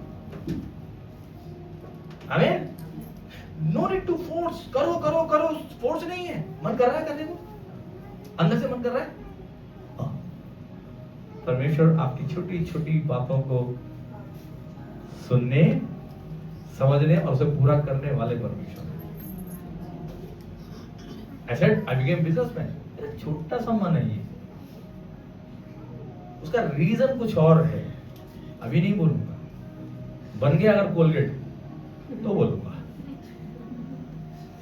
आमीन। नो नीड टू फोर्स, करो करो करो, फोर्स नहीं है, मन कर रहा है करने को, अंदर से मन कर रहा है। परमेश्वर आपकी छोटी छोटी बातों को सुनने, समझने और उसे पूरा करने वाले परमेश्वर है। I said I became businessman, छोटा सा मन है ये, उसका रीजन कुछ और है, अभी नहीं बोलूंगा। बन गया अगर कोलगेट तो बोलूंगा,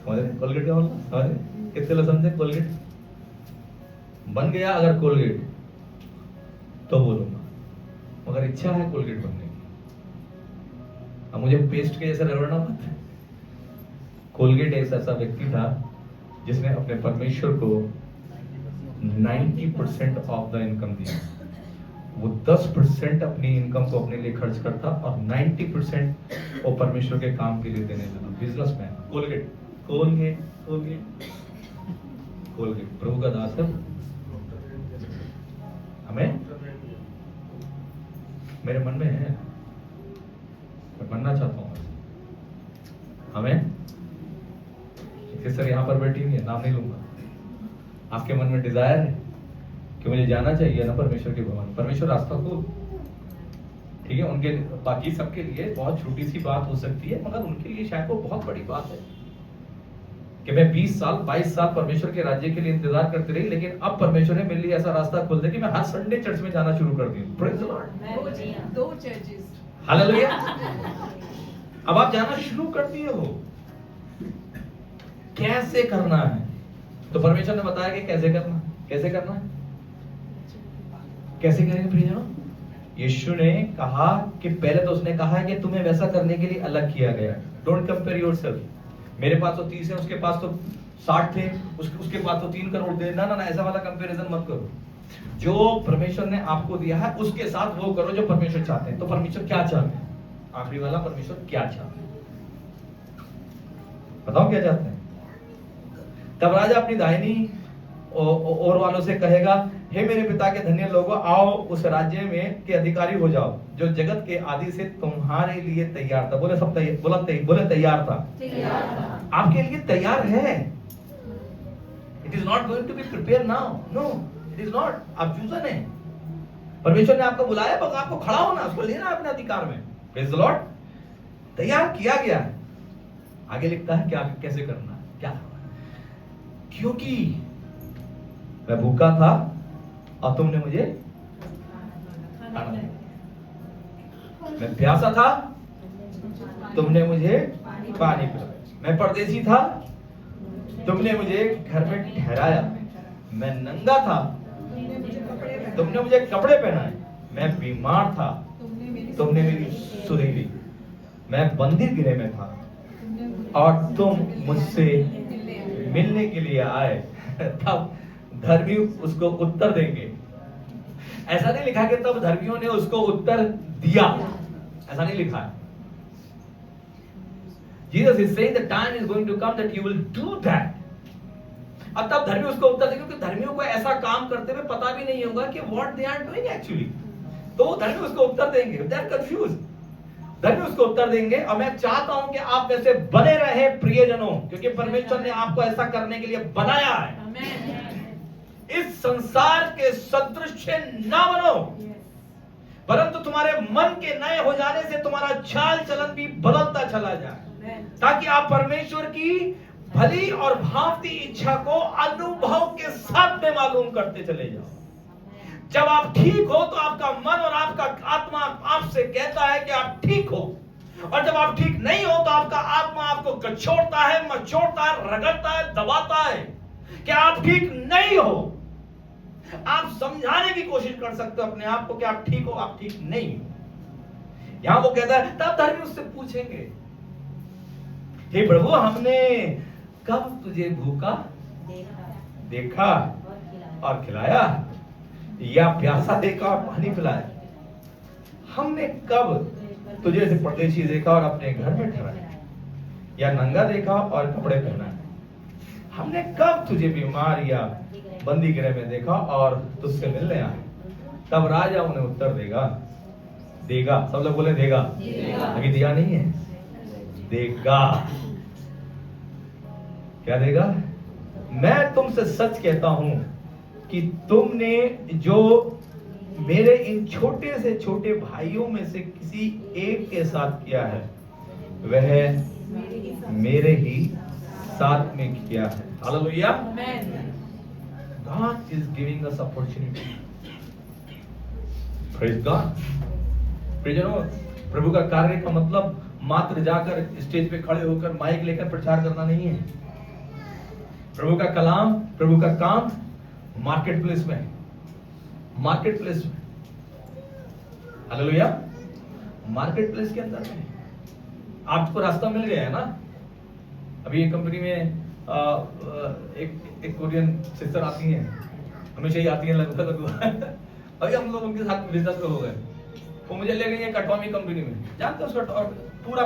समझ रहे कोलगेट क्या बोलना, समझ रहे कितने लोग समझे कोलगेट। बन गया अगर कोलगेट तो बोलूंगा, मगर इच्छा है कोलगेट बनने की। अब मुझे पेस्ट के जैसे रगड़ना मत। कोलगेट एक ऐसा व्यक्ति था जिसने अपने परमेश्वर को 90% ऑफ द इनकम दिया। वो 10% अपनी इनकम को अपने लिए खर्च करता और 90% वो परमेश्वर के काम के लिए देने देता। Businessman. Colgate Colgate Colgate Colgate प्रभु का दास है। हमें मेरे मन में है, मैं बनना चाहता हूँ। हमें सर यहाँ पर बैठी हुई है, नाम नहीं लूंगा। आपके मन में डिजायर है कि मुझे जाना चाहिए ना परमेश्वर के भवन। परमेश्वर रास्ता को, ठीक है, उनके बाकी सबके लिए बहुत छोटी सी बात हो सकती है, मगर उनके लिए शायद वो बहुत बड़ी बात है कि मैं 20 साल 22 साल परमेश्वर के राज्य के लिए इंतजार करती रही, लेकिन अब परमेश्वर ने मेरे लिए ऐसा रास्ता खोल दिया कि मैं हर संडे चर्च में जाना शुरू कर दिया। Praise the Lord. 2 churches. Hallelujah. अब आप जाना शुरू कर दिए हो। कैसे करना है? तो परमेश्वर ने बताया कि कैसे करना, कैसे करना है, कैसे करेंगे प्रियजनों। यीशु ने कहा कि पहले तो उसने कहा है कि तुम्हें वैसा करने के लिए अलग किया गया है। Don't compare yourself. मेरे पास तो 30 है, उसके पास तो 60 थे, उसके पास तो 3 करोड़ थे। ना ना ना, ऐसा वाला कंपैरिजन मत करो। जो परमेश्वर ने आपको दिया है उसके साथ वो करो जो परमेश्वर चाहते हैं। तो परमेश्वर क्या चाहते हैं? आखिरी वाला, परमेश्वर क्या चाहते हैं? बताओ क्या चाहते हैं? तब राजा अपनी दाहिनी और वालों से कहेगा, हे मेरे पिता के धन्य लोगों, आओ उस राज्य में के अधिकारी हो जाओ जो जगत के आदि से तुम्हारे लिए तैयार था। बोले सब तैयार, बोले तैयार था। आपके लिए तैयार है। It is not going to be prepare now, no it is not. आप चूजन है। परमेश्वर ने आपको बुलाया, बस आपको खड़ा होना, उसको लेना अपने अधिकार में। Praise the Lord. तैयार किया गया है। आगे लिखता है क्या, कैसे करना है, क्या करना है। क्योंकि मैं भूखा था और तुमने मुझे खाना दिया, मैं प्यासा था तुमने मुझे पानी पिलाया, मैं परदेसी था तुमने मुझे घर में ठहराया, मैं नंगा था तुमने मुझे कपड़े पहनाए, मैं बीमार था, तुमने मेरी सुनी ली। मैं बंदी गृह में था और तुम मुझसे मिलने के लिए आए। तब धर्मी उसको उत्तर देंगे। ऐसा नहीं लिखा कि तब धर्मियों ने उसको उत्तर दिया, ऐसा नहीं लिखा है। Jesus is saying the time is going to come that you will do that. अब तब धर्मी उसको उत्तर देंगे, क्योंकि धर्मियों को ऐसा काम करते हुए पता भी नहीं होगा कि what they are doing actually। तो धर्मी उसको उत्तर देंगे, they are confused। धर्मी उसको उत्तर देंगे, और मैं चाहता हूं कि आप वैसे बने रहे प्रियजनों, क्योंकि परमेश्वर ने आपको ऐसा करने के लिए बनाया है। इस संसार के सदृश ना बनो, परंतु तुम्हारे मन के नए हो जाने से तुम्हारा चाल चलन भी बदलता चला जाए, ताकि आप परमेश्वर की भली और भावती इच्छा को अनुभव के साथ में मालूम करते चले जाओ। जब आप ठीक हो तो आपका मन और आपका आत्मा आपसे कहता है कि आप ठीक हो, और जब आप ठीक नहीं हो तो आपका आत्मा आपको कचोड़ता है, मचोड़ता है, रगड़ता है, दबाता है कि आप ठीक नहीं हो। आप समझाने की कोशिश कर सकते हो अपने आप को कि आप ठीक हो, आप ठीक नहीं हो। यहां वो कहता है, तब धर्मी उससे पूछेंगे, हे प्रभु, हमने कब तुझे भूखा देखा और खिलाया, या प्यासा देखा और पानी पिलाया? हमने कब तुझे ऐसे परदेशी देखा और अपने घर में ठहराया, या नंगा देखा और कपड़े पहनाए? हमने कब तुझे बीमार या बंदी गृह में देखा और तुझसे मिलने आए? तब राजा उन्हें उत्तर देगा। सब लोग बोले देगा। अभी दिया नहीं है, देगा। क्या देगा? मैं तुमसे सच कहता हूं कि तुमने जो मेरे इन छोटे से छोटे भाइयों में से किसी एक के साथ किया है, वह मेरे ही साथ में किया है। Hallelujah. God is giving us opportunity. Praise God. प्रियजनों, प्रभु का कार्य का मतलब मात्र जाकर स्टेज पे खड़े होकर माइक लेकर प्रचार करना नहीं है। प्रभु का कलाम, प्रभु का काम मार्केट प्लेस में, मार्केट प्लेस में, हालेलुया, मार्केट प्लेस के अंदर में। आपको रास्ता मिल गया है ना? अभी एक कंपनी में एक कोरियन सिस्टर आती हैं, हमेशा ही आती हैं लगभग। अभी हम लोग उनके साथ बिजनेस में हो गए। वो मुझे ले गई है एटॉमिक कंपनी में, जानते हो उसका पूरा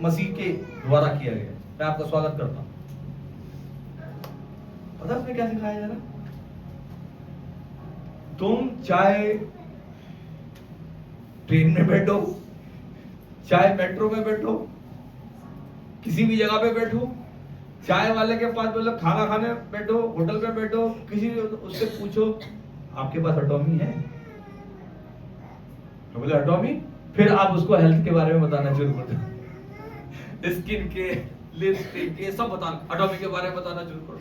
मसीह के द्वारा किया गया। मैं आपका स्वागत करता हूँ। पता उसमें क्या सिखाया जा रहा? तुम चाहे ट्रेन में बैठो, चाहे मेट्रो में बैठो, किसी भी जगह पे बैठो, चाय वाले के पास बोलो खाना खाने बैठो, होटल पे बैठो, किसी उससे पूछो आपके पास एटॉमी है? तो बोले एटॉमी। फिर आप उसको हेल्थ के बारे में बताना शुरू कर दो, स्किन के, लिपस्टिक के, सब बताना, एटॉमी के बारे में बताना शुरू करो,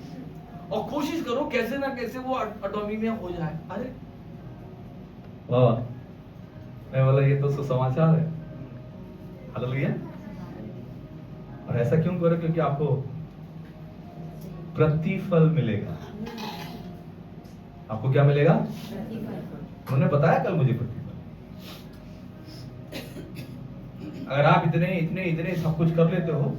और कोशिश करो कैसे ना कैसे वो एटॉमी में हो जाए। अरे वाह, मैं बोला ये तो सुसमाचार है। हालेलुया। और ऐसा क्यों करो? क्योंकि आपको प्रतिफल मिलेगा। आपको क्या मिलेगा? उन्होंने बताया कल मुझे प्रतिफल। अगर आप इतने इतने इतने सब कुछ कर लेते हो,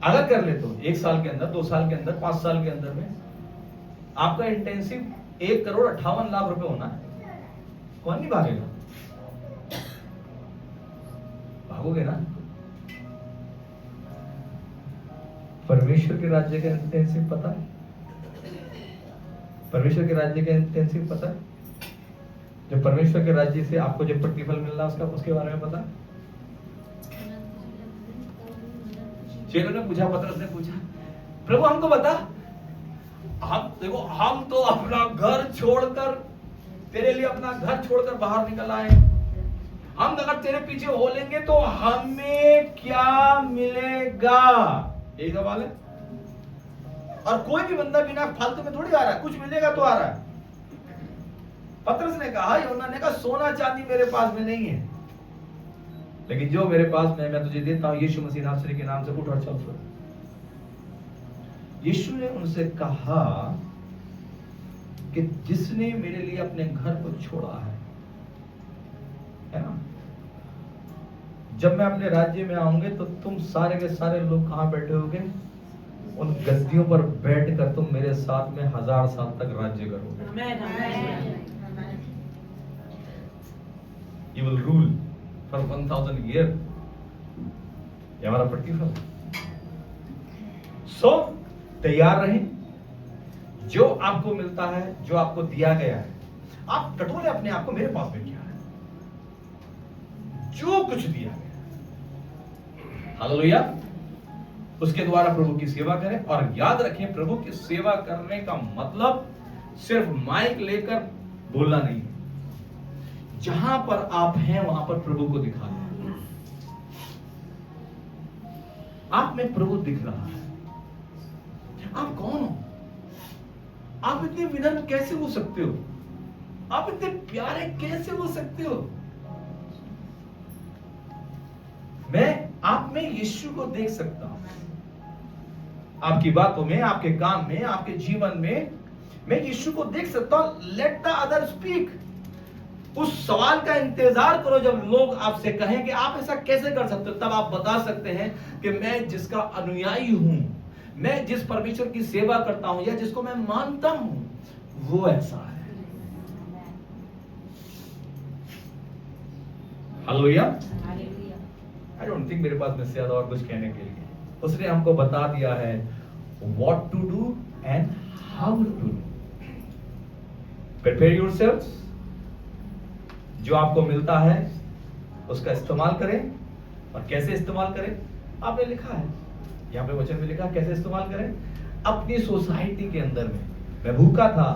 अगर कर लेते हो 1 साल के अंदर, 2 साल के अंदर, 5 साल के अंदर में आपका इंटेंसिव 1,58,00,000 रुपए होना है, कौन नहीं भागेगा? भागोगे ना? परमेश्वर के राज्य का इंटेंसिव पता है? परमेश्वर के राज्य का इंटेंसिव पता है? जो परमेश्वर के राज्य से आपको जो प्रतिफल मिल रहा है उसका, उसके बारे में पता है? चेलों ने पूछा, पतरस ने पूछा, प्रभु हमको बता। हम देखो, हम तो अपना घर छोड़कर, तेरे लिए अपना घर छोड़कर बाहर निकल आए। हम अगर तेरे पीछे हो लेंगे तो हमें क्या मिलेगा? यही सवाल है। और कोई भी बंदा बिना फालतू में थोड़ी आ रहा है, कुछ मिलेगा तो आ रहा है। पतरस ने कहा, यूहन्ना ने कहा, सोना चांदी मेरे पास में नहीं है, लेकिन जो मेरे पास में मैं तुझे देता हूं, यीशु मसीह नासरी के नाम से उठ और चल फिर। यीशु ने उनसे कहा, कि जिसने मेरे लिए अपने घर को छोड़ा है ना? जब मैं अपने राज्य में आऊंगे तो तुम सारे के सारे लोग कहां बैठे होगे? उन गद्दियों पर बैठकर तुम मेरे साथ में 1000 साल तक राज्य करोगे। You will rule for 1000 years। ये हमारा प्रतिफल है। सो तैयार रहें। जो आपको मिलता है, जो आपको दिया गया है, आप टटोले अपने आप को, मेरे पास में क्या है, जो कुछ दिया गया, हालेलुया, उसके द्वारा प्रभु की सेवा करें। और याद रखें, प्रभु की सेवा करने का मतलब सिर्फ माइक लेकर बोलना नहीं है। जहां पर आप हैं वहां पर प्रभु को दिखाना। आप में प्रभु दिख रहा है। आप कौन हो? आप इतने विनम्र कैसे हो सकते हो? आप इतने प्यारे कैसे हो सकते हो? मैं आप में यीशु को देख सकता हूं। आपकी बातों में, आपके काम में, आपके जीवन में मैं यीशु को देख सकता हूं। Let the other speak. उस सवाल का इंतजार करो जब लोग आपसे कहें कि आप ऐसा कैसे कर सकते हो, तब आप बता सकते हैं कि मैं जिसका अनुयायी हूं, मैं जिस परमेश्वर की सेवा करता हूं या जिसको मैं मानता हूं, वो ऐसा है। हालेलुया। आई डोंट थिंक मेरे पास में से ज्यादा और कुछ कहने के लिए। उसने हमको बता दिया है what to do and how to do. Prepare yourselves. जो आपको मिलता है उसका इस्तेमाल करें। और कैसे इस्तेमाल करें? आपने लिखा है, यहाँ पे वचन में लिखा कैसे इस्तेमाल करें। अपनी सोसाइटी के अंदर में, मैं भूखा था,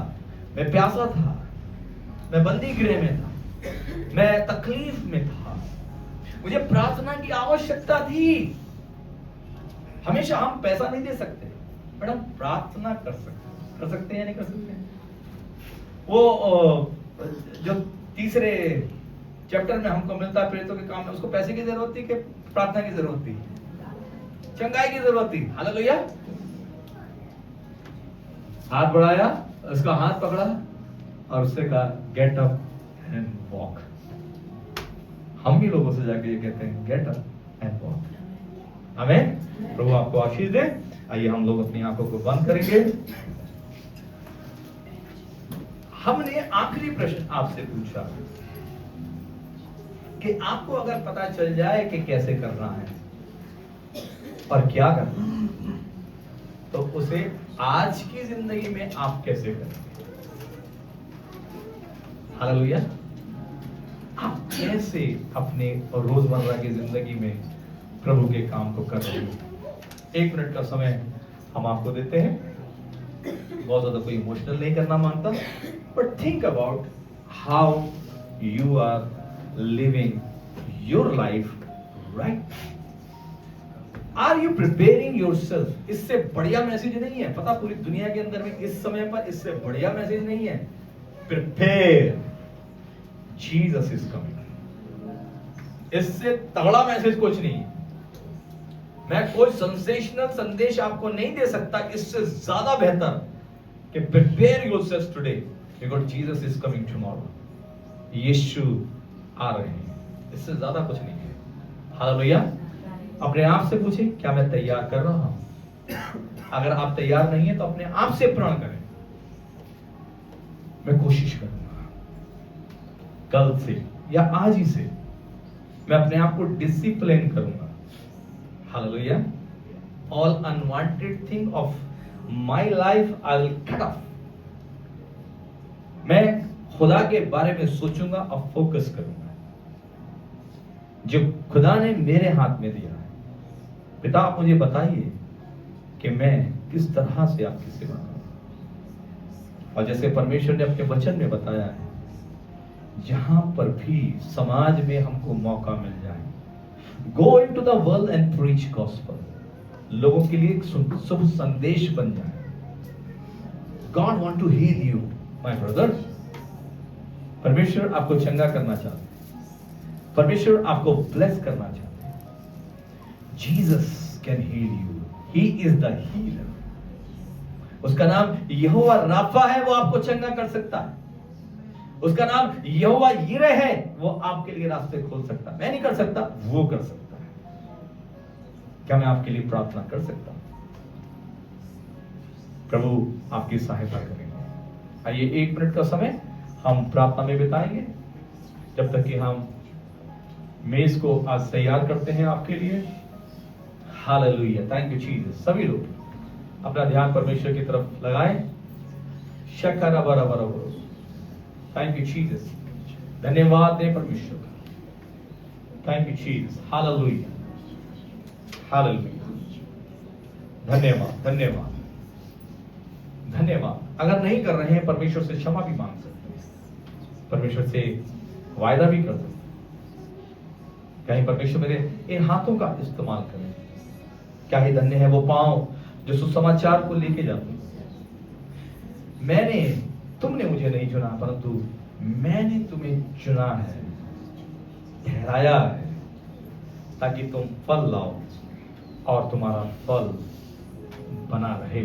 मैं प्यासा था, मैं बंदी गृह में था, मैं तकलीफ में था, मुझे प्रार्थना की आवश्यकता थी। हमेशा हम पैसा नहीं दे सकते, बट हम प्रार्थना कर सकते हैं या नहीं कर सकते? वो जो तीसरे चैप्टर में हमको मिलता है प्रेरितों के काम में, उसको पैसे की जरूरत थी कि प्रार्थना की जरूरत थी? चंगाई की जरूरत थी। हालेलुया। हाथ बढ़ाया, उसका हाथ पकड़ा और उससे कहा गेट अप एंड वॉक। हम भी लोगों से जाके ये कहते हैं गेट अप एंड वॉक। आमीन। प्रभु आपको आशीष दे। आइए हम लोग अपनी आंखों को बंद करेंगे। हमने आखिरी प्रश्न आपसे पूछा कि आपको अगर पता चल जाए कि कैसे करना है और क्या करना है, तो उसे आज की जिंदगी में आप कैसे करेंगे? हालेलुया। आप कैसे अपने रोजमर्रा की जिंदगी में प्रभु के काम को कर रहे हैं? 1 मिनट का समय हम आपको देते हैं। बहुत ज्यादा कोई इमोशनल नहीं करना मांगता, but think about how you are living your life right. Are you preparing yourself? इससे बढ़िया मैसेज नहीं है, पता पूरी दुनिया के अंदर में इस समय पर इससे बढ़िया मैसेज नहीं है। Prepare, Jesus is coming. इससे तगड़ा मैसेज कुछ नहीं है। मैं कोई सेंसेशनल संदेश आपको नहीं दे सकता इससे ज्यादा बेहतर कि prepare yourself today because Jesus is coming tomorrow. यीशु आ रहे हैं, इससे ज्यादा कुछ नहीं है। हालेलुया। अपने आप से पूछें, क्या मैं तैयार कर रहा हूं? अगर आप तैयार नहीं है तो अपने आप से प्रण करें, मैं कोशिश करूंगा कल से या आज ही से मैं अपने आप को डिसिप्लिन करूंगा। Hallelujah. All unwanted thing of my life I will cut off. मैं खुदा के बारे में सोचूंगा और फोकस करूंगा जो खुदा ने मेरे हाथ में दिया है। पिता, आप मुझे बताइए कि मैं किस तरह से आपकी सेवा करूं। और जैसे परमेश्वर ने अपने वचन में बताया है, जहां पर भी समाज में हमको मौका मिल जाए, go into the world and preach gospel. लोगों के लिए एक शुभ संदेश बन जाए। God want to heal you my brother. परमेश्वर आपको चंगा करना चाहते हैं। परमेश्वर आपको ब्लेस करना चाहते हैं। Jesus can heal you. He is the healer. उसका नाम यहोवा राफा है, वो आपको चंगा कर सकता है। उसका नाम यहोवा यिरे है, वो आपके लिए रास्ते खोल सकता है। मैं नहीं कर सकता, वो कर सकता है। क्या मैं आपके लिए प्रार्थना कर सकता हूं? प्रभु आपकी सहायता करेंगे। आइए 1 मिनट का समय हम प्रार्थना में बिताएंगे, जब तक कि हम मेज को आज तैयार करते हैं आपके लिए। Hallelujah, thank you Jesus. सभी लोग अपना ध्यान परमेश्वर की तरफ लगाएं। शक्करा बरा बरा बरो। Thank you Jesus. धन्यवाद दे परमेश्वर का। Thank you Jesus. Hallelujah, hallelujah. धन्यवाद, धन्यवाद, धन्यवाद। अगर नहीं कर रहे हैं, परमेश्वर से क्षमा भी मांग सकते हैं, परमेश्वर से वायदा भी कर सकते हैं। कहीं परमेश्वर मेरे इन हाथों का इस्तेमाल करें। क्या ही धन्य है वो पांव जो सुसमाचार को लेके जाते हैं। तुमने मुझे नहीं चुना, परंतु मैंने तुम्हें चुना है, ठहराया है, ताकि तुम फल लाओ और तुम्हारा फल बना रहे।